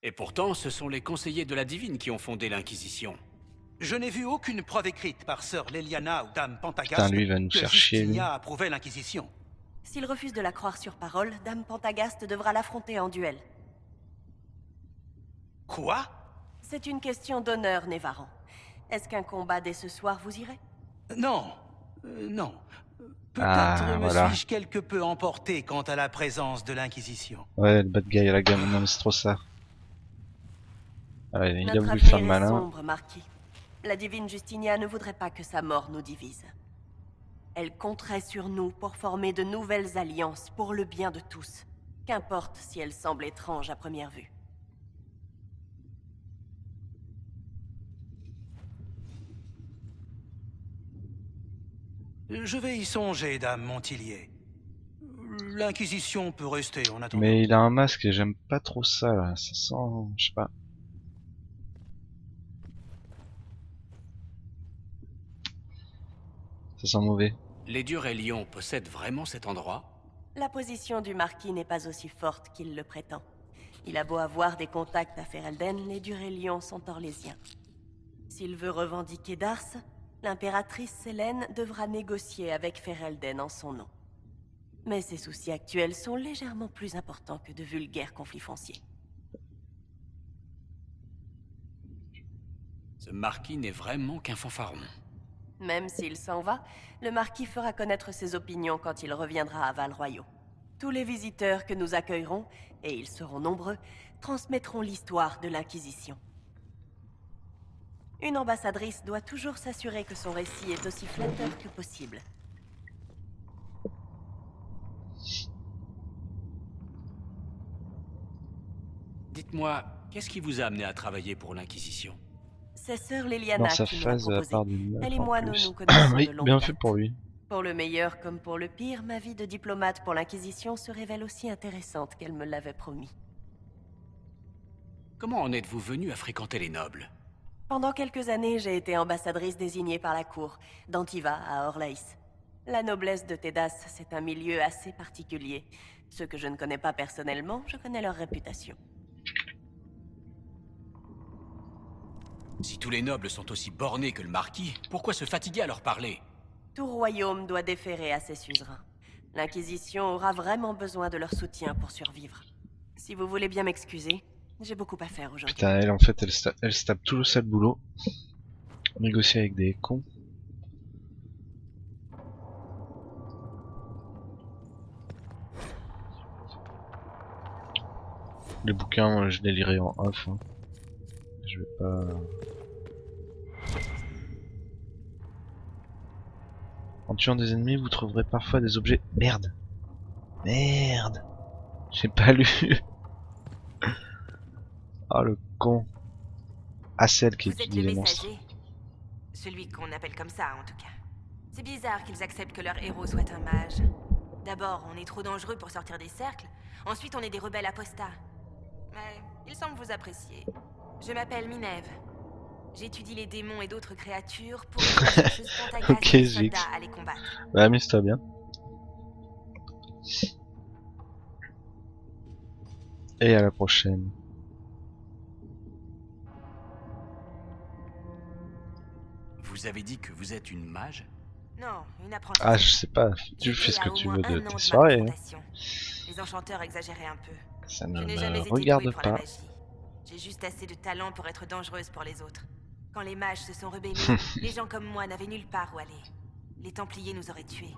Et pourtant, ce sont les conseillers de la divine qui ont fondé l'Inquisition. Je n'ai vu aucune preuve écrite par sœur Leliana ou Dame Pentagast Putain, lui, il va nous que faire chier, lui. Justinia approuvait l'Inquisition. S'il refuse de la croire sur parole, Dame Pentagast devra l'affronter en duel. Quoi? C'est une question d'honneur, Nevaran. Est-ce qu'un combat dès ce soir vous irait? Non, non. Peut-être Ah, me voilà. suis-je quelque peu emporté quant à la présence de l'Inquisition. Ouais, le bad guy à la gamme, non mais c'est trop ça. Ah, il a Notre voulu faire le avenir est malin. sombre, Marquis. La divine Justinia ne voudrait pas que sa mort nous divise. Elle compterait sur nous pour former de nouvelles alliances pour le bien de tous. Qu'importe si elles semblent étranges à première vue. Je vais y songer, Dame Montillier. L'Inquisition peut rester en attendant. Mais il a un masque et j'aime pas trop ça là, ça sent... je sais pas. Ça sent mauvais. Les Durelion possèdent vraiment cet endroit? La position du marquis n'est pas aussi forte qu'il le prétend. Il a beau avoir des contacts à Ferelden, les Durelion sont orlésiens. S'il veut revendiquer Dars, l'impératrice Selene devra négocier avec Ferelden en son nom. Mais ses soucis actuels sont légèrement plus importants que de vulgaires conflits fonciers. Ce marquis n'est vraiment qu'un fanfaron. Même s'il s'en va, le marquis fera connaître ses opinions quand il reviendra à Val-Royaux. Tous les visiteurs que nous accueillerons, et ils seront nombreux, transmettront l'histoire de l'Inquisition. Une ambassadrice doit toujours s'assurer que son récit est aussi flatteur que possible. Dites-moi, qu'est-ce qui vous a amené à travailler pour l'Inquisition? C'est sœur Dans Leliana sa qui nous l'a phase à proposé. part du meuf, Elle et en moi, plus. nous connaissons Oui, de longue bien date. fait pour lui. Pour le meilleur comme pour le pire, ma vie de diplomate pour l'Inquisition se révèle aussi intéressante qu'elle me l'avait promis. Comment en êtes-vous venu à fréquenter les nobles? Pendant quelques années, j'ai été ambassadrice désignée par la cour, d'Antiva à Orlaïs. La noblesse de Tedas, c'est un milieu assez particulier. Ceux que je ne connais pas personnellement, je connais leur réputation. Si tous les nobles sont aussi bornés que le marquis, pourquoi se fatiguer à leur parler? Tout royaume doit déférer à ses suzerains. L'Inquisition aura vraiment besoin de leur soutien pour survivre. Si vous voulez bien m'excuser, j'ai beaucoup à faire aujourd'hui. Putain, elle en fait, elle se tape tout le sale boulot. Négocier avec des cons. Les bouquins, moi, je les lirai en off. Hein. Je vais pas... En tuant des ennemis, vous trouverez parfois des objets... Merde. Merde. J'ai pas lu. Ah le con. Ah, celle qui Vous êtes étudie le les monstres. messager. Celui qu'on appelle comme ça, en tout cas. C'est bizarre qu'ils acceptent que leur héros soit un mage. D'abord, on est trop dangereux pour sortir des cercles. Ensuite, on est des rebelles apostats. Mais il semble vous apprécier. Je m'appelle Minève. J'étudie les démons et d'autres créatures pour aider la chercheuse Pentagast Ok, et les Zix. soldats à les combattre. Bah, amuse-toi bien. Et à la prochaine. Vous avez dit que vous êtes une mage? Non, une apprentie. Ah, je sais pas, tu fais ce que tu veux de tes soirées. Hein. Les enchanteurs exagéraient un peu. Ça ne Je n'ai jamais me été regarde douée pour la pas. magie. J'ai juste assez de talent pour être dangereuse pour les autres. Quand les mages se sont rebellés, les gens comme moi n'avaient nulle part où aller. Les Templiers nous auraient tués.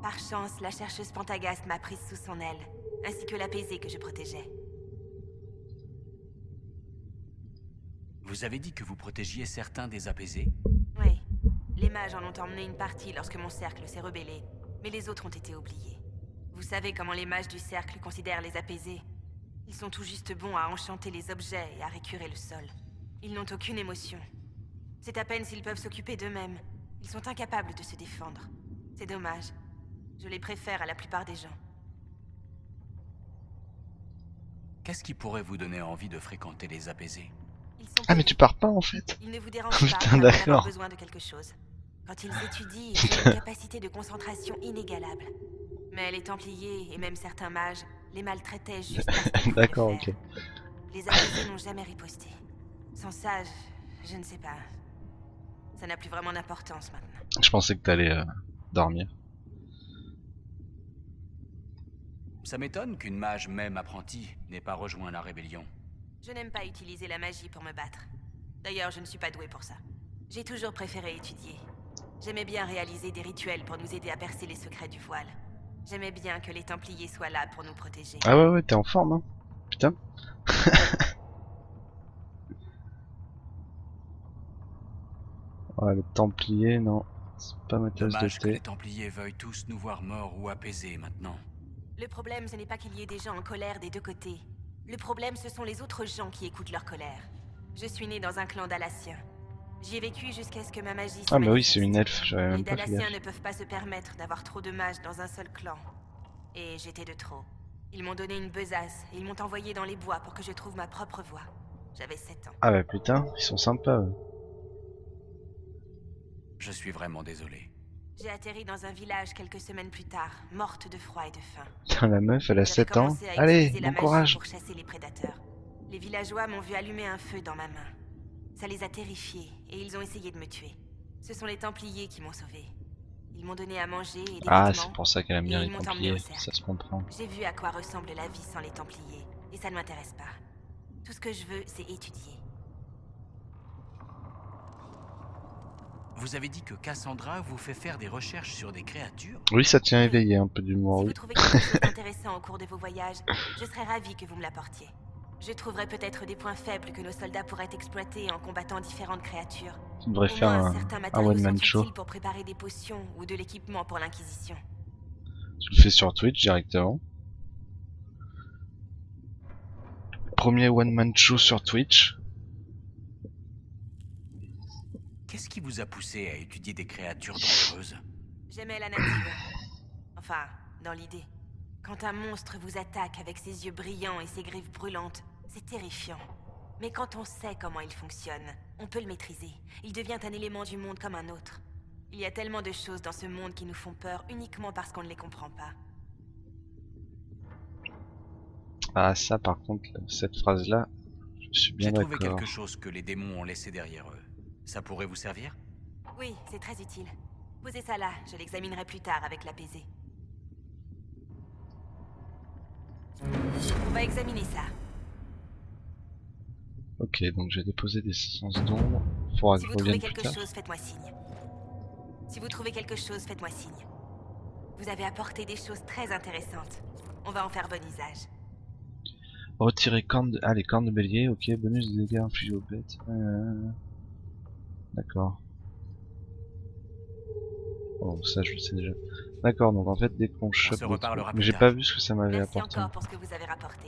Par chance, la chercheuse Pentagast m'a prise sous son aile, ainsi que l'apaisé que je protégeais. Vous avez dit que vous protégiez certains des apaisés? Oui, les mages en ont emmené une partie lorsque mon cercle s'est rebellé, mais les autres ont été oubliés. Vous savez comment les mages du cercle considèrent les apaisés? Ils sont tout juste bons à enchanter les objets et à récurer le sol. Ils n'ont aucune émotion. C'est à peine s'ils peuvent s'occuper d'eux-mêmes. Ils sont incapables de se défendre. C'est dommage. Je les préfère à la plupart des gens. Qu'est-ce qui pourrait vous donner envie de fréquenter les apaisés? Ils sont Ah mais polis. tu pars pas en fait. Ils ne vous dérangent Putain, pas avant d'avoir d'accord. besoin de quelque chose. Quand ils étudient, ils ont une capacité de concentration inégalable. Mais les Templiers et même certains mages les maltraitaient juste parce qu'ils pouvaient D'accord, le ok. faire. Les apaisés n'ont jamais riposté. Sans ça, je ne sais pas. Ça n'a plus vraiment d'importance maintenant. Je pensais que t'allais dormir. Ça m'étonne qu'une mage même apprentie n'ait pas rejoint la rébellion. Je n'aime pas utiliser la magie pour me battre. D'ailleurs, je ne suis pas douée pour ça. J'ai toujours préféré étudier. J'aimais bien réaliser des rituels pour nous aider à percer les secrets du voile. J'aimais bien que les Templiers soient là pour nous protéger. Ah ouais, t'es en forme, hein. Putain. Ouais, les Templiers, non. C'est pas ma tasse de Dommage que les thé. Templiers veuillent tous nous voir morts ou apaisés maintenant. Le problème, ce n'est pas qu'il y ait des gens en colère des deux côtés. Le problème, ce sont les autres gens qui écoutent leur colère. Je suis née dans un clan dalassien. J'y ai vécu jusqu'à ce que ma magie se Ah bah oui, manifeste. c'est une elfe, j'avais Les même pas fait Dalassiens gaffe. ne peuvent pas se permettre d'avoir trop de mages dans un seul clan. Et j'étais de trop. Ils m'ont donné une besace et ils m'ont envoyé dans les bois pour que je trouve ma propre voie. J'avais 7 ans. Ah bah putain, ils sont sympas. Eux. Je suis vraiment désolé. J'ai atterri dans un village quelques semaines plus tard, morte de froid et de faim. Putain, la meuf, elle a J'avais 7 ans. commencé à Allez, utiliser la bon magie courage. pour chasser les prédateurs. Les villageois m'ont vu allumer un feu dans ma main. Ça les a terrifiés et ils ont essayé de me tuer. Ce sont les Templiers qui m'ont sauvé. Ils m'ont donné à manger et des Ah, vêtements. c'est pour ça qu'elle aime bien et les ils m'ont emmené Templiers, au cercle. ça se comprend. J'ai vu à quoi ressemble la vie sans les Templiers, et ça ne m'intéresse pas. Tout ce que je veux, c'est étudier. Vous avez dit que Cassandra vous fait faire des recherches sur des créatures? Oui, ça tient éveillé, un peu d'humour, Si oui. vous trouvez quelque chose d'intéressant au cours de vos voyages, je serais ravie que vous me l'apportiez. Je trouverais peut-être des points faibles que nos soldats pourraient exploiter en combattant différentes créatures. Tu devrais Au faire moins, un certains matériaux one-man sont show. utiles pour préparer des potions ou de l'équipement pour l'Inquisition. Tu le fais sur Twitch directement. Premier one-man show sur Twitch. Qu'est-ce qui vous a poussé à étudier des créatures dangereuses? J'aimais la nature. Enfin, dans l'idée. Quand un monstre vous attaque avec ses yeux brillants et ses griffes brûlantes, c'est terrifiant. Mais quand on sait comment il fonctionne, on peut le maîtriser. Il devient un élément du monde comme un autre. Il y a tellement de choses dans ce monde qui nous font peur uniquement parce qu'on ne les comprend pas. Ah ça par contre, cette phrase-là, je suis bien J'ai trouvé d'accord. quelque chose que les démons ont laissé derrière eux. Ça pourrait vous servir? Oui, c'est très utile. Posez ça là, je l'examinerai plus tard avec l'apaisé. On va examiner ça. Ok, donc j'ai déposé des essences d'ombre. Faudra Si que vous je trouvez revienne plus quelque tard. chose, faites-moi signe. Si vous trouvez quelque chose, faites-moi signe. Vous avez apporté des choses très intéressantes. On va en faire bon usage. Retirer cornes de... Ah, les cornes de bélier, ok, bonus de dégâts infligés aux bêtes. D'accord. Bon, ça je le sais déjà. D'accord, donc en fait dès qu'on chope... se des reparlera trucs- plus Mais j'ai tard. pas vu ce que ça m'avait Merci apporté. encore pour ce que vous avez rapporté.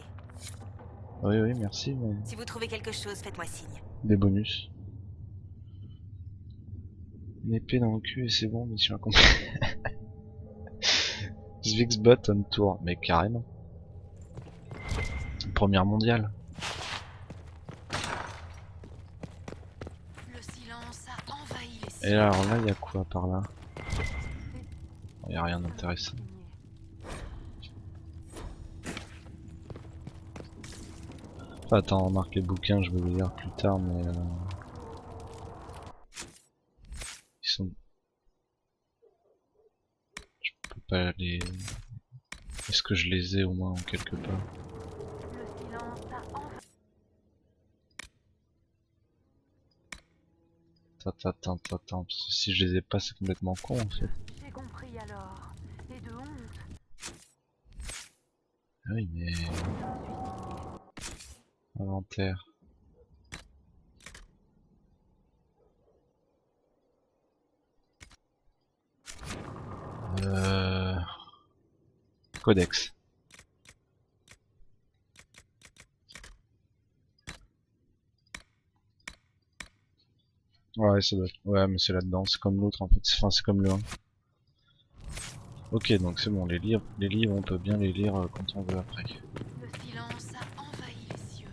Oui, oui, merci, mais... Si vous trouvez quelque chose, faites-moi signe. Des bonus. Une épée dans le cul et c'est bon, mission accomplie. Zvixbot on tour, mais carrément. Première mondiale. Le silence a envahi les Et cieux. alors là, il y a quoi par là? Il y a rien d'intéressant. Enfin, attends, remarque les bouquins, je vais les lire plus tard, mais ils sont... pas les... Est-ce que je les ai au moins en quelque part? Le silence a envahi. Attends, parce que si je les ai pas, c'est complètement con en fait. J'ai compris alors. Et de honte. Ah oui, mais... Inventaire. Codex. Ouais, ça doit être... Ouais, mais c'est là-dedans, c'est comme l'autre en fait, enfin c'est comme le 1. Ok, donc c'est bon, les livres, on peut bien les lire quand on veut après. Le silence a envahi les cieux.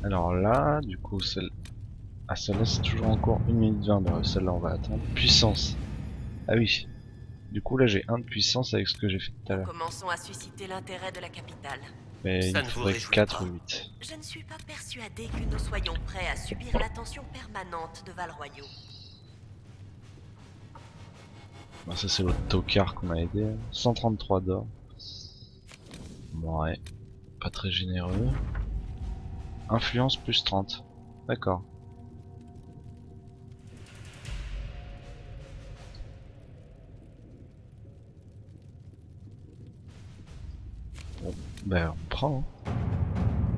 Alors là, du coup, celle... Ah, celle-là c'est toujours encore 1 minute 20, bah, celle-là on va attendre. Puissance. Ah oui. Du coup là j'ai 1 de puissance avec ce que j'ai fait tout à l'heure. Commençons à susciter l'intérêt de la capitale. Mais Ça il ne me vous faudrait réjouit 4 pas. ou 8. Je ne suis pas persuadé que nous soyons prêts à subir l'attention permanente de Val-Royaux. Bah, ça c'est l'autre tocard qu'on a aidé. 133 d'or. Ouais. Pas très généreux. Influence plus 30. D'accord. Bon, ben on prend. Hein.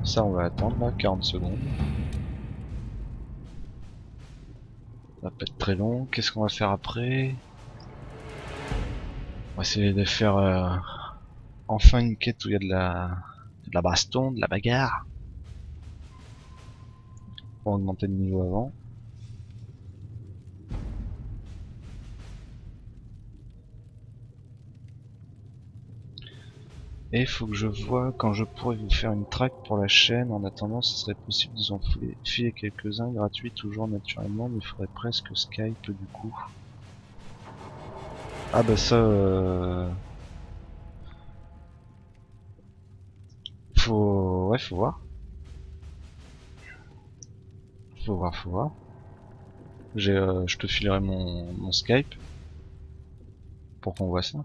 Ça on va attendre là, 40 secondes. Ça va pas être très long. Qu'est-ce qu'on va faire après? On va essayer de faire enfin une quête où il y a de la baston, de la bagarre. Pour augmenter le niveau avant. Et il faut que je vois quand je pourrais vous faire une track pour la chaîne. En attendant, ce serait possible de vous en filer quelques-uns gratuits, toujours naturellement, mais il faudrait presque Skype du coup. Ah bah ça... Faut... Ouais, faut voir. Faut voir. Je te filerai mon Skype. Pour qu'on voit ça.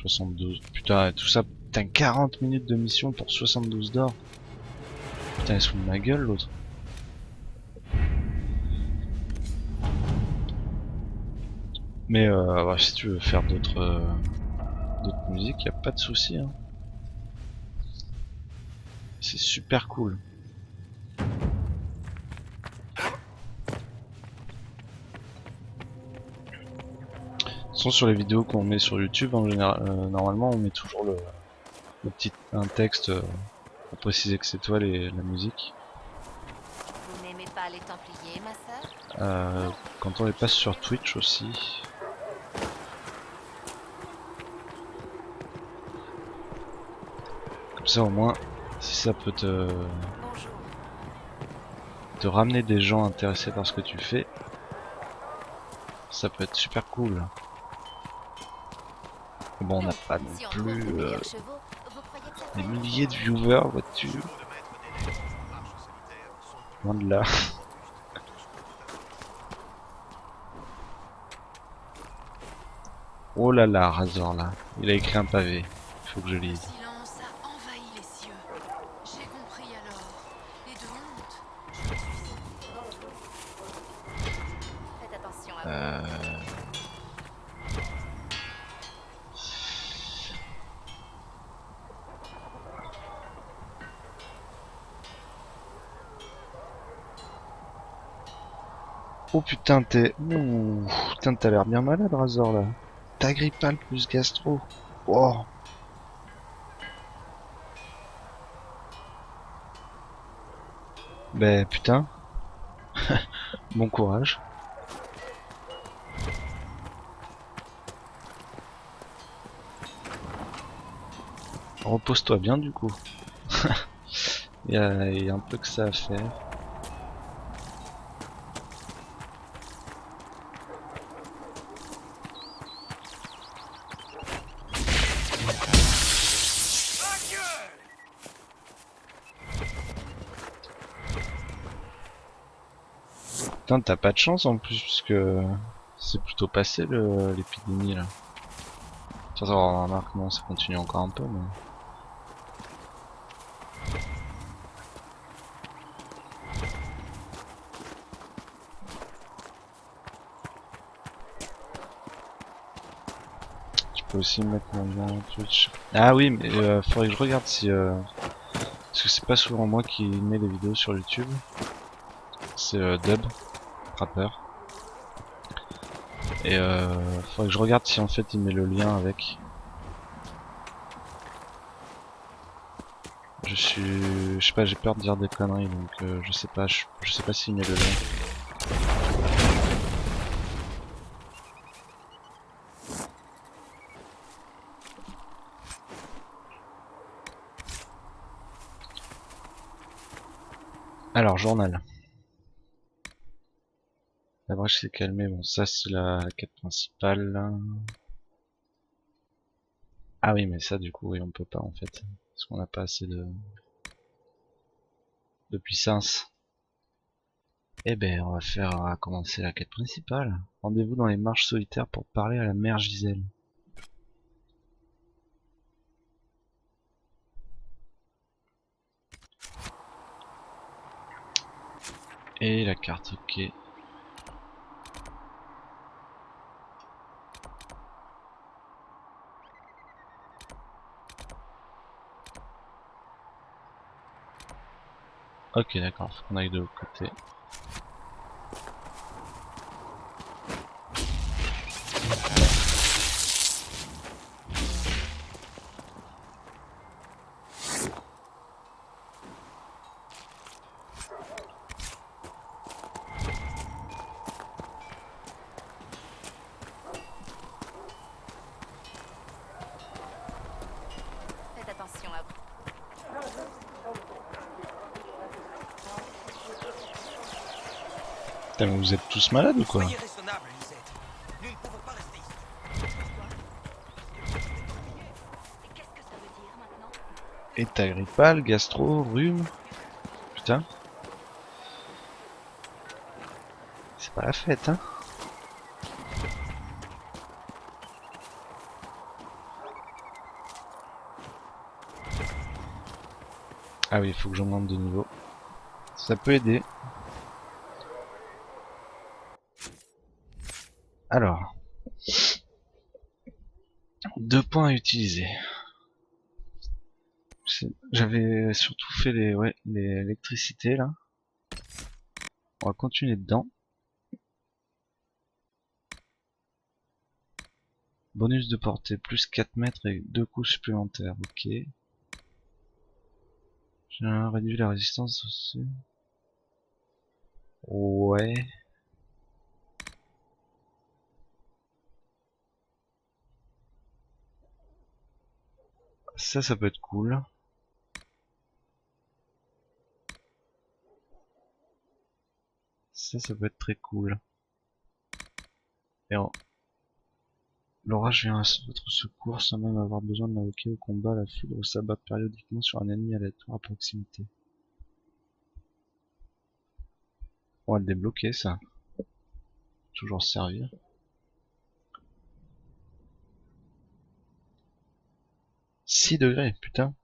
« 72. Putain, tout ça, putain, 40 minutes de mission pour 72 d'or. Putain, elle se fout de ma gueule, l'autre. Mais ouais, si tu veux faire d'autres musiques, y a pas de souci. Hein. C'est super cool. Sur les vidéos qu'on met sur YouTube, en général, normalement on met toujours le petit un texte pour préciser que c'est toi la musique. Vous n'aimez pas les Templiers, ma sœur? Quand on les passe sur Twitch aussi. Comme ça au moins, si ça peut te ramener des gens intéressés par ce que tu fais, ça peut être super cool. Bon, on n'a pas non plus des milliers de viewers, vois-tu. Loin de là. Oh là là, Razor là. Il a écrit un pavé. Il faut que je lise. Le silence a envahi les cieux. J'ai compris alors. Et de honte. Faites attention à vous. Oh putain, ouh, putain, t'as l'air bien malade, Razor là. T'as grippal plus gastro. Oh. Ben putain. Bon courage. Repose-toi bien du coup. Il y a un peu que ça à faire. Putain, t'as pas de chance en plus, puisque c'est plutôt passé l'épidémie là. Tiens, on remarque, non, ça continue encore un peu, mais... Je peux aussi mettre mon lien Twitch. Ah oui, mais faudrait que je regarde si... Parce que c'est pas souvent moi qui mets les vidéos sur YouTube. C'est Dub, rappeur. Et faudrait que je regarde si en fait il met le lien avec. Je sais pas, j'ai peur de dire des conneries, donc je sais pas s'il met le lien. Alors, journal. La brèche s'est calmée, bon ça c'est la quête principale. Ah oui, mais ça du coup, oui, on peut pas en fait. Parce qu'on n'a pas assez de puissance. Eh ben, on va commencer la quête principale. Rendez-vous dans les marches solitaires pour parler à la mère Gisèle. Et la carte, ok. Ok, d'accord, faut qu'on aille de l'autre côté. Faites attention à vous. Putain, mais vous êtes tous malades ou quoi? Soyez raisonnable, Lisette. Nous ne pouvons pas rester ici. Et qu'est-ce que ça veut dire maintenant? État grippal, gastro, rhume. Putain. C'est pas la fête, hein. Ah oui, il faut que j'augmente de niveau. Ça peut aider. Alors. 2 points à utiliser. J'avais surtout fait les électricités là. On va continuer dedans. Bonus de portée, plus 4 mètres et 2 coups supplémentaires. Ok. J'ai réduit la résistance aussi. Ouais. Ça peut être cool. Ça peut être très cool. Et l'orage vient à votre secours sans même avoir besoin de l'invoquer au combat. La foudre s'abat périodiquement sur un ennemi aléatoire à proximité. On va le débloquer ça. Toujours servir. « 6 degrés, putain.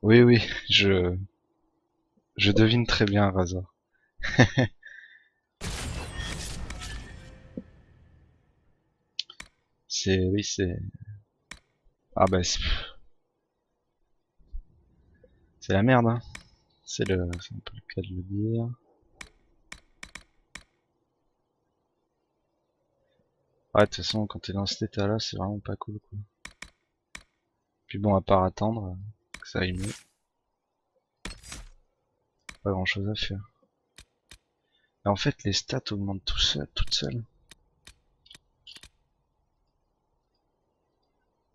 Oui, oui, je devine très bien, Razor. Oui, c'est... Ah bah, c'est la merde, hein. C'est un peu le cas de le dire. Ouais, de toute façon, quand t'es dans cet état-là, c'est vraiment pas cool, quoi. Puis bon, à part attendre que ça aille mieux. Pas grand-chose à faire. Et en fait, les stats augmentent toutes seules.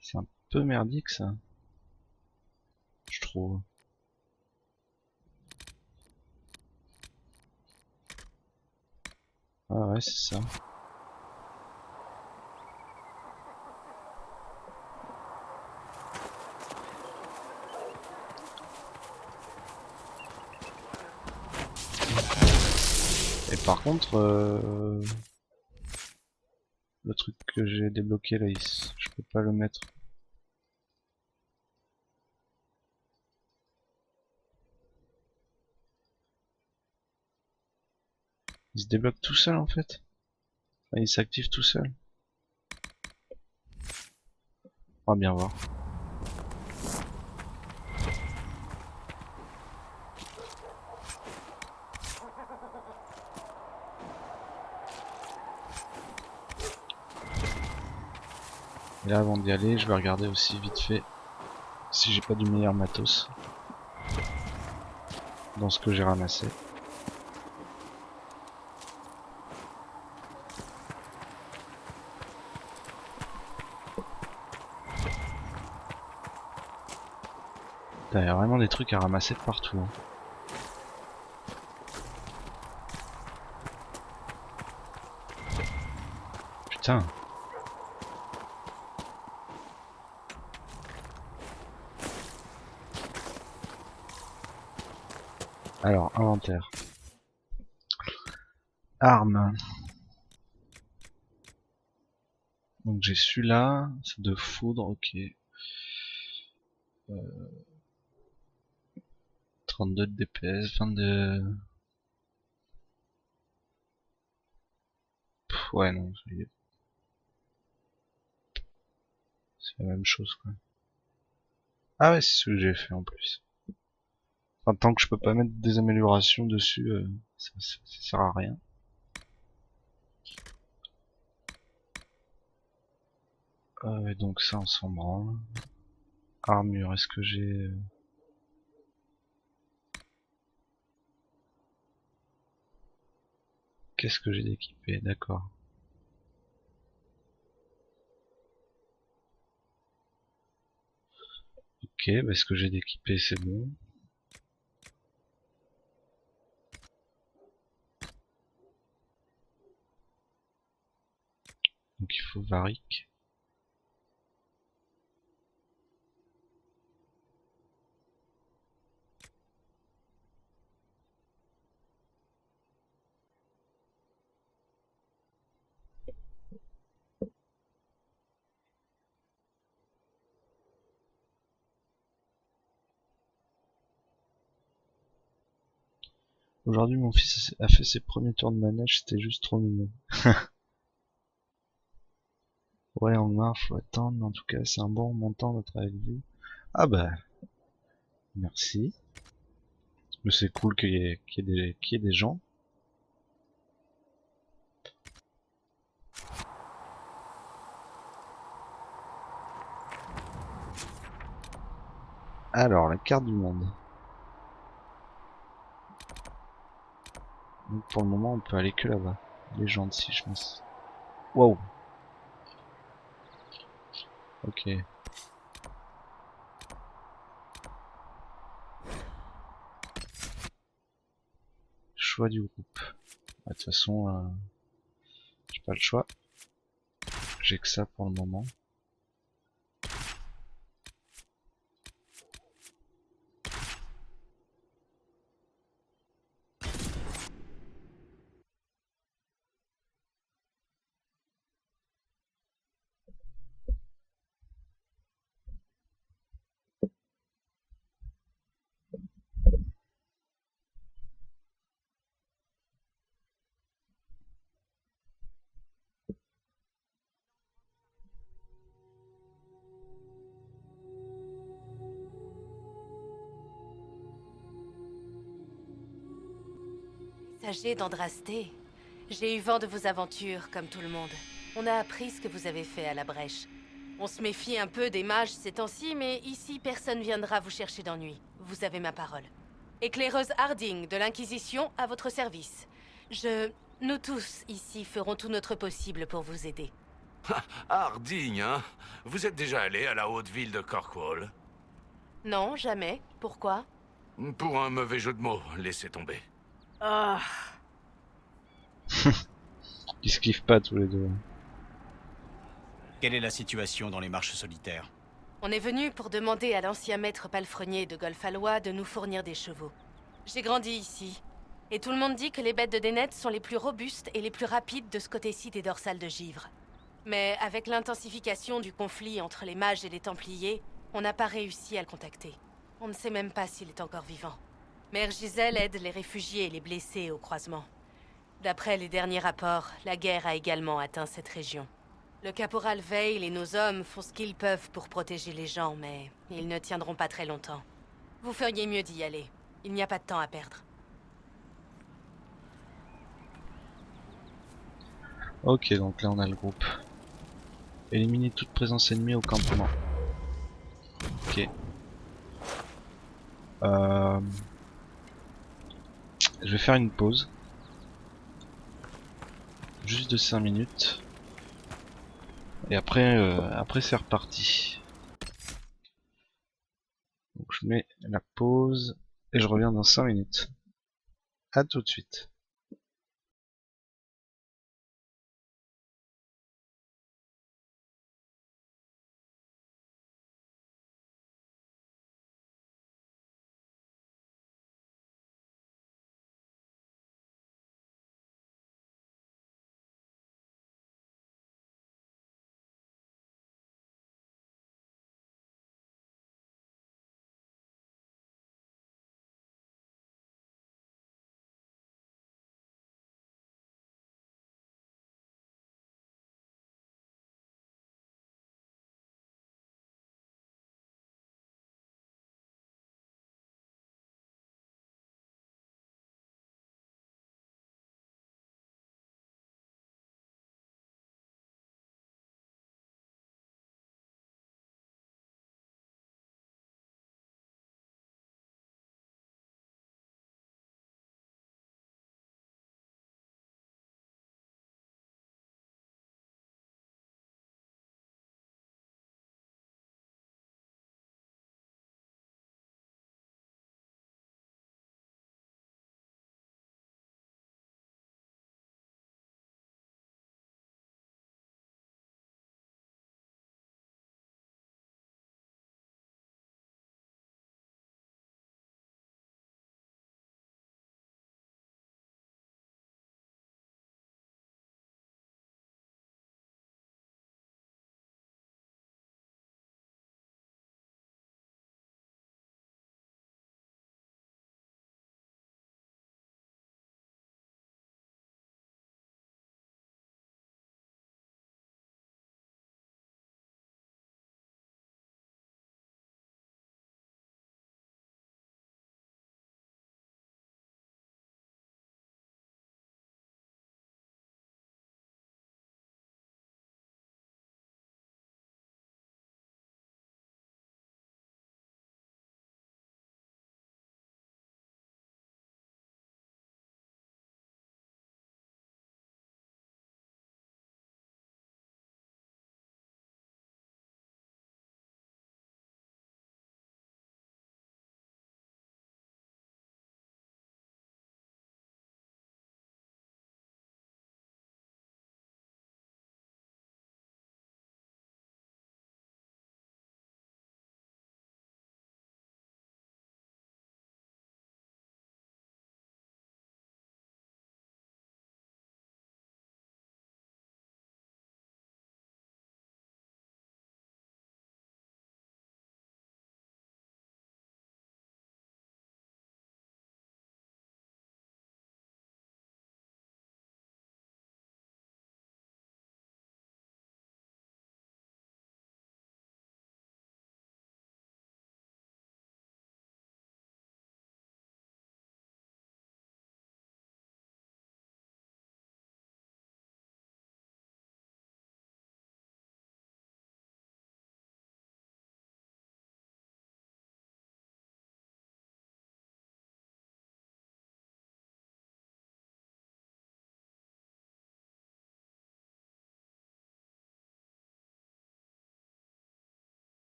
C'est un peu merdique, ça. Je trouve. Ah ouais, c'est ça. Par contre, le truc que j'ai débloqué là, je peux pas le mettre. Il se débloque tout seul en fait. Enfin, il s'active tout seul. On va bien voir. Et là, avant d'y aller, je vais regarder aussi vite fait si j'ai pas du meilleur matos dans ce que j'ai ramassé. Il y a vraiment des trucs à ramasser de partout. Hein. Putain. Alors, inventaire. Armes. Donc j'ai celui-là, c'est de foudre, ok. 32 de DPS, 22... Pff, ouais non, c'est la même chose quoi. Ah ouais, c'est ce que j'ai fait en plus. Enfin, tant que je peux pas mettre des améliorations dessus, ça sert à rien. Et donc ça on s'en branle. Armure, est-ce que j'ai... Qu'est-ce que j'ai d'équipé? D'accord. Ok, bah ce que j'ai d'équipé c'est bon. Donc il faut varique. Aujourd'hui mon fils a fait ses premiers tours de manège, c'était juste trop mignon. Ouais, on a, faut attendre, mais en tout cas c'est un bon montant d'être avec vous. Ah bah, merci. Mais c'est cool qu'il y ait des gens. Alors, la carte du monde. Donc pour le moment on peut aller que là-bas. Légende si je pense. Wow. Ok. Choix du groupe. De toute façon, j'ai pas le choix. J'ai que ça pour le moment. Messager d'Andrasté, j'ai eu vent de vos aventures, comme tout le monde. On a appris ce que vous avez fait à la brèche. On se méfie un peu des mages ces temps-ci, mais ici, personne viendra vous chercher d'ennui. Vous avez ma parole. Éclaireuse Harding, de l'Inquisition, à votre service. Nous tous, ici, ferons tout notre possible pour vous aider. Harding, hein? Vous êtes déjà allé à la haute ville de Kirkwall? Non, jamais. Pourquoi? Pour un mauvais jeu de mots, laissez tomber. Ah. Ils se kiffent pas tous les deux. Quelle est la situation dans les marches solitaires? On est venu pour demander à l'ancien maître palefrenier de Golfalois de nous fournir des chevaux. J'ai grandi ici. Et tout le monde dit que les bêtes de Dénet sont les plus robustes et les plus rapides de ce côté-ci des dorsales de givre. Mais avec l'intensification du conflit entre les mages et les Templiers, on n'a pas réussi à le contacter. On ne sait même pas s'il est encore vivant. Mère Giselle aide les réfugiés et les blessés au croisement. D'après les derniers rapports, la guerre a également atteint cette région. Le caporal Veil et nos hommes font ce qu'ils peuvent pour protéger les gens, mais ils ne tiendront pas très longtemps. Vous feriez mieux d'y aller. Il n'y a pas de temps à perdre. Ok, donc là on a le groupe. Éliminer toute présence ennemie au campement. Ok. Je vais faire une pause. Juste de 5 minutes. Et après, après c'est reparti. Donc je mets la pause et je reviens dans 5 minutes. À tout de suite.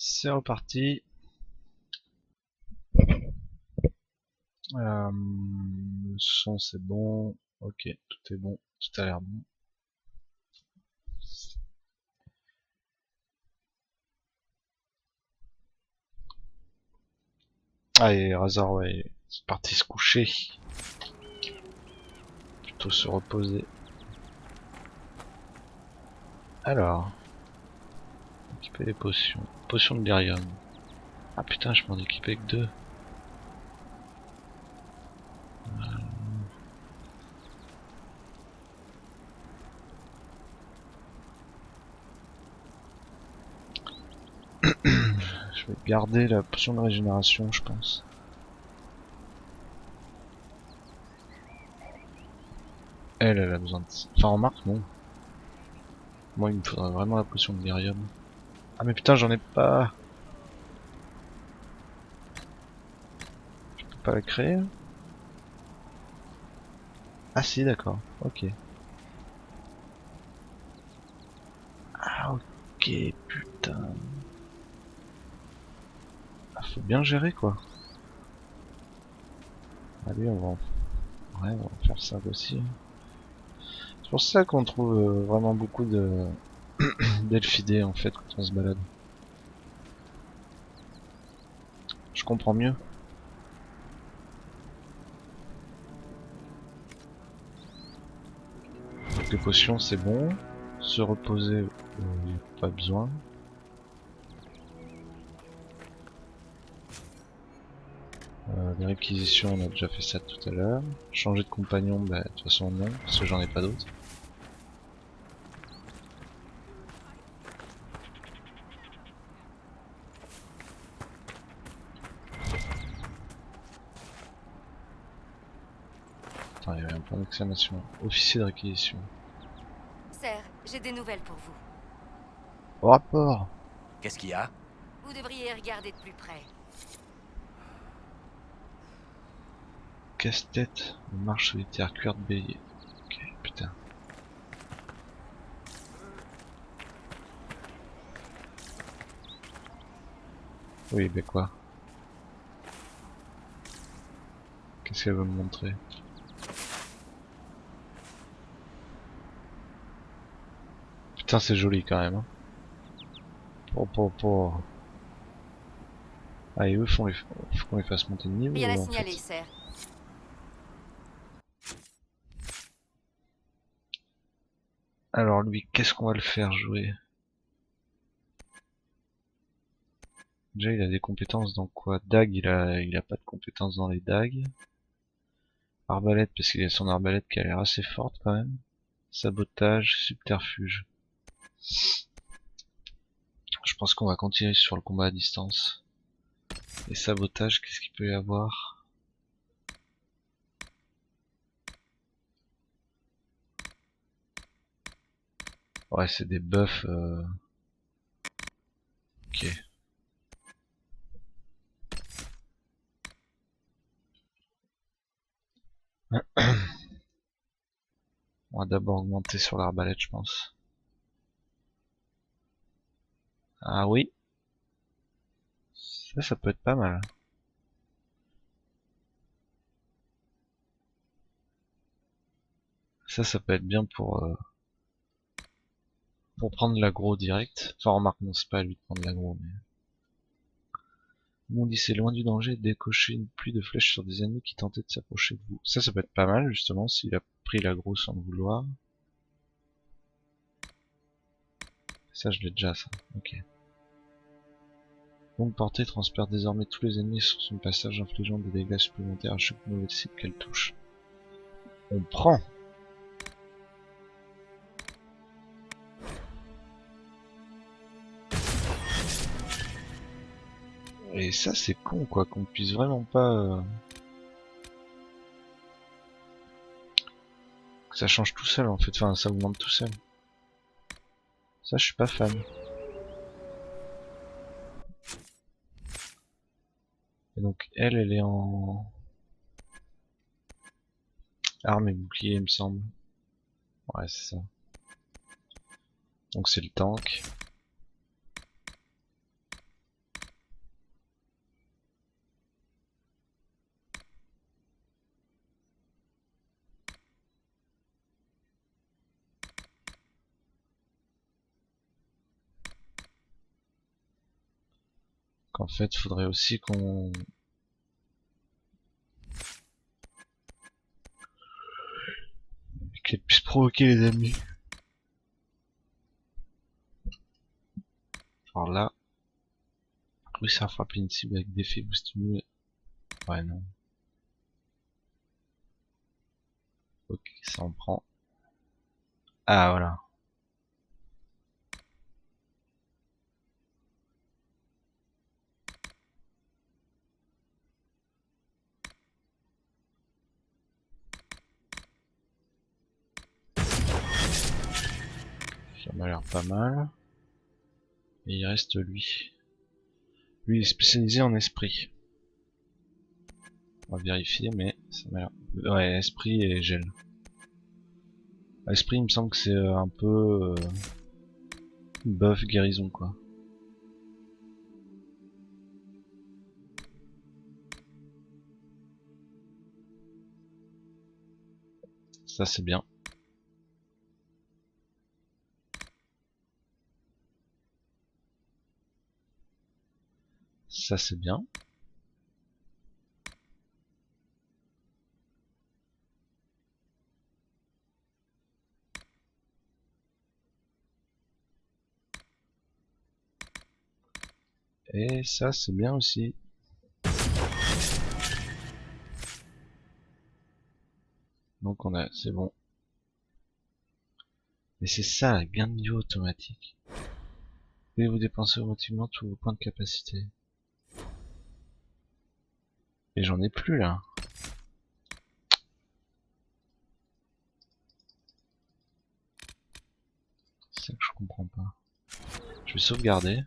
C'est reparti. Le son c'est bon. Ok, tout est bon. Tout a l'air bon. Allez, Razor, ouais, c'est parti se coucher. Plutôt se reposer. Alors. Équiper les potions. Potion de lyrium. Ah putain, je m'en équipais que 2. Je vais garder la potion de régénération, je pense. Elle a besoin de... Enfin, remarque, non. Moi, il me faudrait vraiment la potion de lyrium. Ah mais putain, j'en ai pas. Je peux pas la créer. Ah si, d'accord. Ok. Ah ok, putain. Ah, faut bien gérer quoi. Allez, on va faire ça aussi. C'est pour ça qu'on trouve vraiment beaucoup de d'elfidés en fait quand on se balade. Je comprends mieux. Donc les potions c'est bon. Se reposer, pas besoin. Les réquisitions, on a déjà fait ça tout à l'heure. Changer de compagnon, bah de toute façon non, parce que j'en ai pas d'autres. Attends, il y avait un point d'exclamation. Officier de réquisition. Sir, j'ai des nouvelles pour vous. Au rapport. Qu'est-ce qu'il y a? Vous devriez regarder de plus près. Casse-tête, marche solitaire, cuir de bélier. Ok, putain. Oui, bah quoi? Qu'est-ce qu'elle veut me montrer? Putain, c'est joli quand même. Hein. Ah, et eux faut qu'on les fasse monter de niveau. Rien à en signaler, fait. sir. Alors lui, qu'est-ce qu'on va le faire jouer? Déjà, il a des compétences dans quoi? Dague, il a pas de compétences dans les dagues. Arbalète, parce qu'il a son arbalète qui a l'air assez forte quand même. Sabotage, subterfuge. Je pense qu'on va continuer sur le combat à distance. Et sabotage, qu'est-ce qu'il peut y avoir? Ouais, c'est des buffs. Ok. On va d'abord augmenter sur l'arbalète, je pense. Ah oui. Ça peut être pas mal. Ça peut être bien pour prendre l'aggro direct. Enfin, remarque, non, c'est pas à lui de prendre l'aggro, mais... Bondissez loin du danger et décochez une pluie de flèches sur des ennemis qui tentaient de s'approcher de vous. Ça peut être pas mal, justement, s'il a pris l'aggro sans le vouloir. Ça, je l'ai déjà, ça. Ok. Longue portée transperce désormais tous les ennemis sur son passage, infligeant des dégâts supplémentaires à chaque nouvelle cible qu'elle touche. On prend! Et ça c'est con quoi, qu'on puisse vraiment pas... Que ça change tout seul en fait, enfin ça augmente tout seul. Ça je suis pas fan. Et donc elle est en... Arme et bouclier il me semble. Ouais c'est ça. Donc c'est le tank. qu'en fait, faudrait aussi qu'on... qu'elle puisse provoquer les ennemis. Alors là... réussir à frapper une cible avec des faits ou stimuler... ouais, non. Ok, ça en prend. Ah, voilà. Ça m'a l'air pas mal. Et il reste lui. Lui il est spécialisé en esprit. On va vérifier, mais ça m'a l'air... ouais, esprit et gel. Esprit, il me semble que c'est un peu... buff guérison, quoi. Ça, c'est bien. Ça, c'est bien. Et ça, c'est bien aussi. Donc on a, c'est bon. Mais c'est ça, gain de niveau automatique. Et vous dépensez automatiquement tous vos points de capacité. Et j'en ai plus là. C'est ça que je comprends pas. Je vais sauvegarder.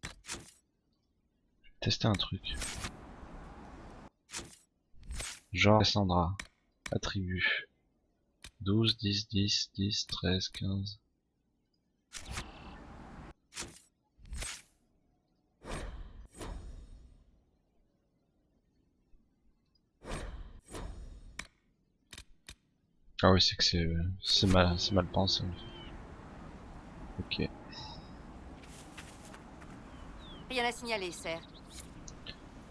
Je vais tester un truc. Genre Cassandra. Attribut. 12, 10, 10, 10, 13, 15. Ah oui, c'est que c'est mal pensé. Ok. Rien à signaler, sir.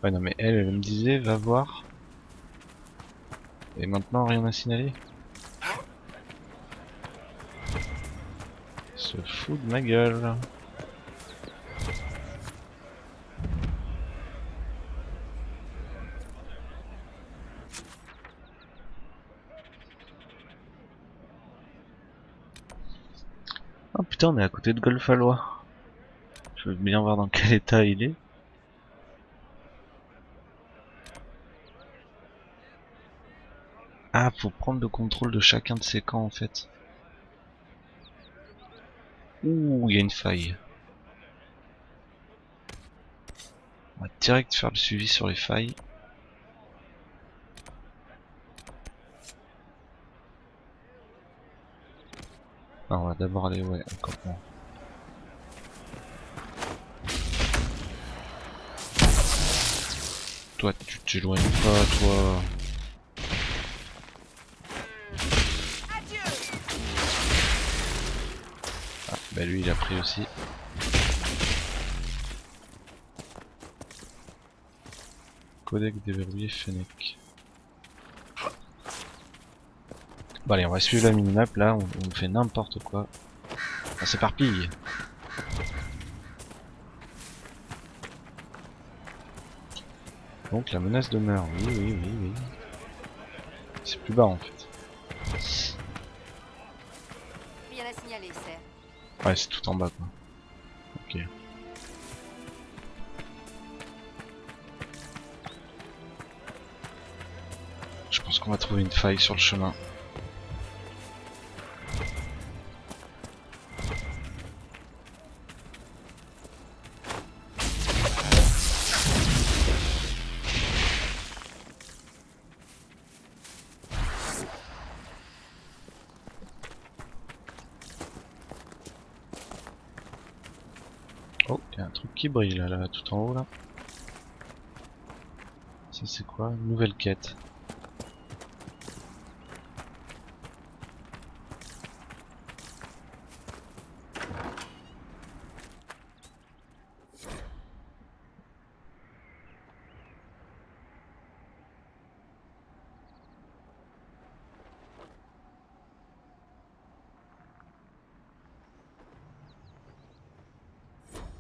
Ouais, non mais elle me disait va voir. Et maintenant rien à signaler. Se fout de ma gueule. Oh putain, on est à côté de Golfalois. Je veux bien voir dans quel état il est. Ah, faut prendre le contrôle de chacun de ces camps en fait. Ouh, il y a une faille. On va direct faire le suivi sur les failles. Non, on va d'abord aller, ouais, au campement. Toi, tu t'éloignes pas, toi. Ah, bah lui, il a pris aussi. Codec déverrouillé Fennec. Bon allez, on va suivre la minimap là, on fait n'importe quoi. On s'éparpille. Donc la menace demeure, oui. C'est plus bas en fait. Rien à signaler, sir. Ouais, c'est tout en bas quoi. Ok. Je pense qu'on va trouver une faille sur le chemin. Oh, il y a un truc qui brille là, tout en haut là. Ça c'est quoi? Nouvelle quête.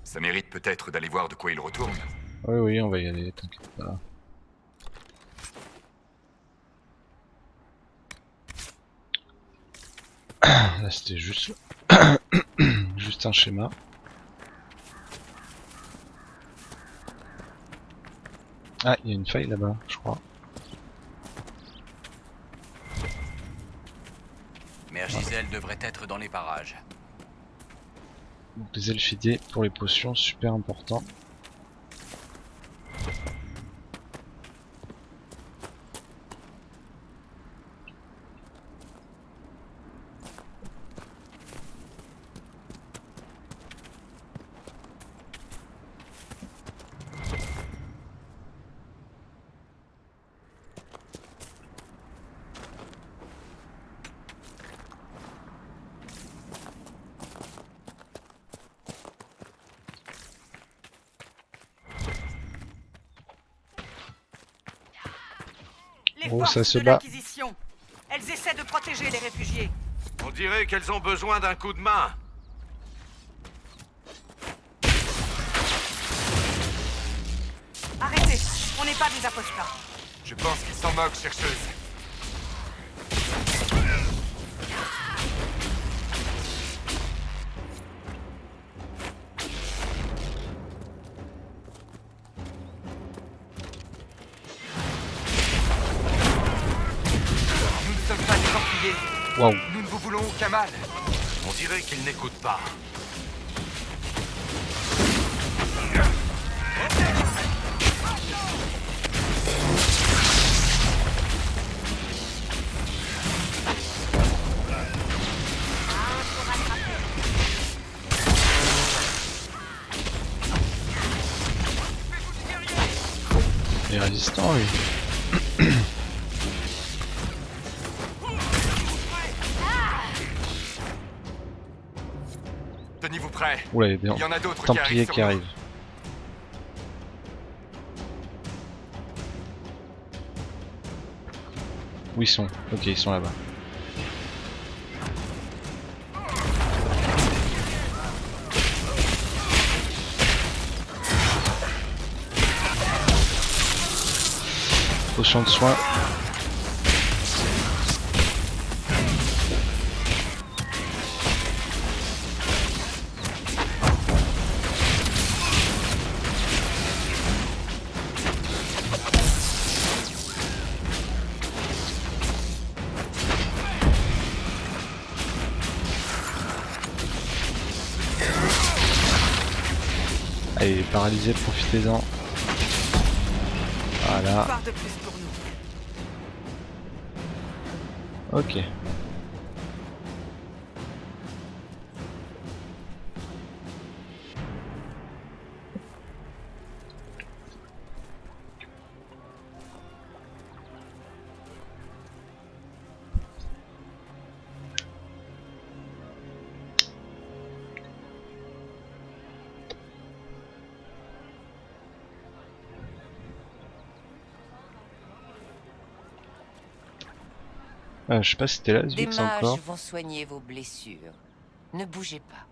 Ça mérite peut-être d'aller voir de quoi il retourne. Oui, oui, on va y aller, t'inquiète pas. Là, c'était juste... juste un schéma. Ah, il y a une faille là-bas, je crois. Mère Gisèle devrait être dans les parages. Donc les elfidés pour les potions, super important. Les Oh, forces ça se de bat. l'Inquisition. Elles essaient de protéger les réfugiés. On dirait qu'elles ont besoin d'un coup de main. Arrêtez, on n'est pas des apostats. Je pense qu'ils s'en moquent, chercheuse. Nous ne sommes pas des Templiers. Waouh. Nous ne vous voulons aucun mal. On dirait qu'ils n'écoutent pas. Il est résistant, lui. Tenez-vous prêts. Oula, il y en a d'autres Templiers qui arrivent. Où ils sont? Ok, ils sont là-bas. Potion de soin. Allez, paralysé, profitez-en. Voilà. Part de plus pour nous. Ok. Je sais pas si t'es là, Des Zvix, mages encore. vont soigner vos blessures. Ne bougez pas.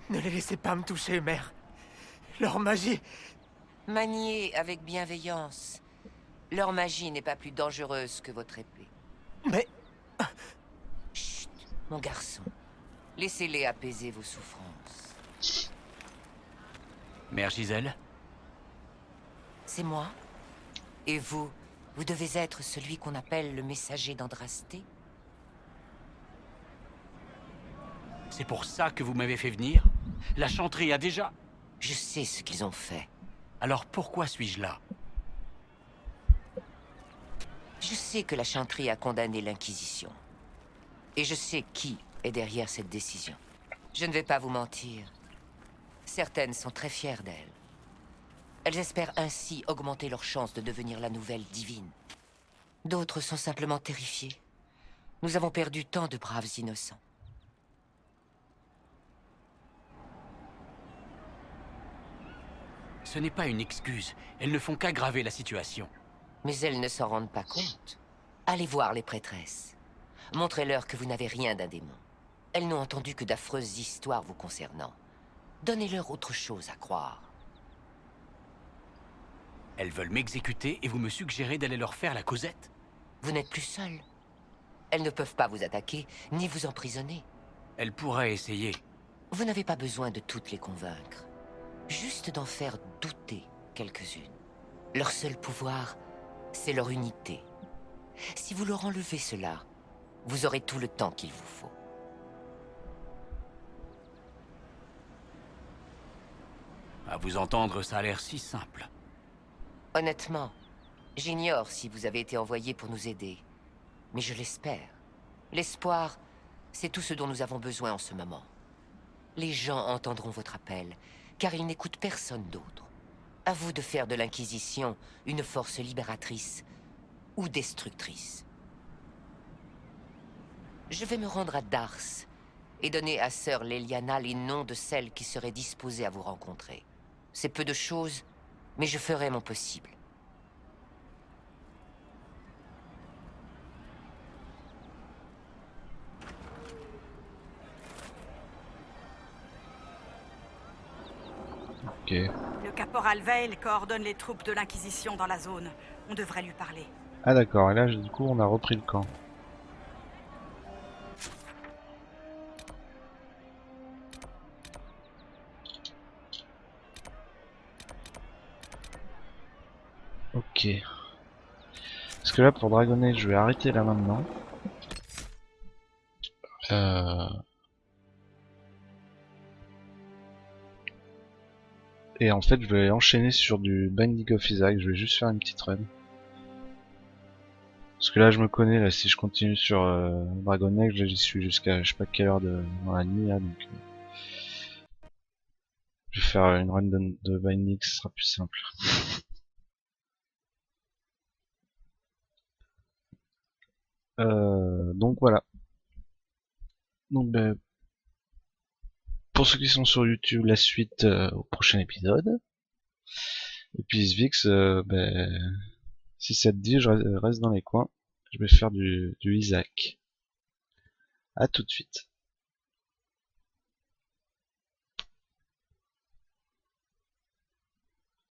Ne les laissez pas me toucher, mère. Leur magie... Maniez avec bienveillance. Leur magie n'est pas plus dangereuse que votre épée. Mais... Chut, mon garçon. Laissez-les apaiser vos souffrances. Mère Gisèle? C'est moi. Et vous, vous devez être celui qu'on appelle le messager d'Andrasté. C'est pour ça que vous m'avez fait venir? La chanterie a déjà... Je sais ce qu'ils ont fait. Alors pourquoi suis-je là? Je sais que la chanterie a condamné l'Inquisition. Et je sais qui est derrière cette décision. Je ne vais pas vous mentir. Certaines sont très fières d'elles. Elles espèrent ainsi augmenter leurs chances de devenir la nouvelle divine. D'autres sont simplement terrifiées. Nous avons perdu tant de braves innocents. Ce n'est pas une excuse. Elles ne font qu'aggraver la situation. Mais elles ne s'en rendent pas compte. Allez voir les prêtresses. Montrez-leur que vous n'avez rien d'un démon. Elles n'ont entendu que d'affreuses histoires vous concernant. Donnez-leur autre chose à croire. Elles veulent m'exécuter et vous me suggérez d'aller leur faire la causette? Vous n'êtes plus seul. Elles ne peuvent pas vous attaquer, ni vous emprisonner. Elles pourraient essayer. Vous n'avez pas besoin de toutes les convaincre. Juste d'en faire douter quelques-unes. Leur seul pouvoir, c'est leur unité. Si vous leur enlevez cela, vous aurez tout le temps qu'il vous faut. À vous entendre, ça a l'air si simple. Honnêtement, j'ignore si vous avez été envoyé pour nous aider. Mais je l'espère. L'espoir, c'est tout ce dont nous avons besoin en ce moment. Les gens entendront votre appel, car ils n'écoutent personne d'autre. À vous de faire de l'Inquisition une force libératrice ou destructrice. Je vais me rendre à Dars et donner à Sœur Leliana les noms de celles qui seraient disposées à vous rencontrer. C'est peu de choses, mais je ferai mon possible. Ok. Le caporal Veil coordonne les troupes de l'Inquisition dans la zone. On devrait lui parler. Ah d'accord, et là du coup on a repris le camp. Ok. Parce que là pour Dragon Age je vais arrêter là maintenant. Et en fait je vais enchaîner sur du Binding of Isaac, je vais juste faire une petite run. Parce que là je me connais, là si je continue sur Dragon Age, là j'y suis jusqu'à je sais pas quelle heure dans la nuit là, donc je vais faire une run de Binding, ce sera plus simple. Donc voilà. Donc ben, pour ceux qui sont sur YouTube, la suite au prochain épisode. Et puis Svix, ben, si ça te dit, je reste dans les coins. Je vais faire du Isaac. À tout de suite.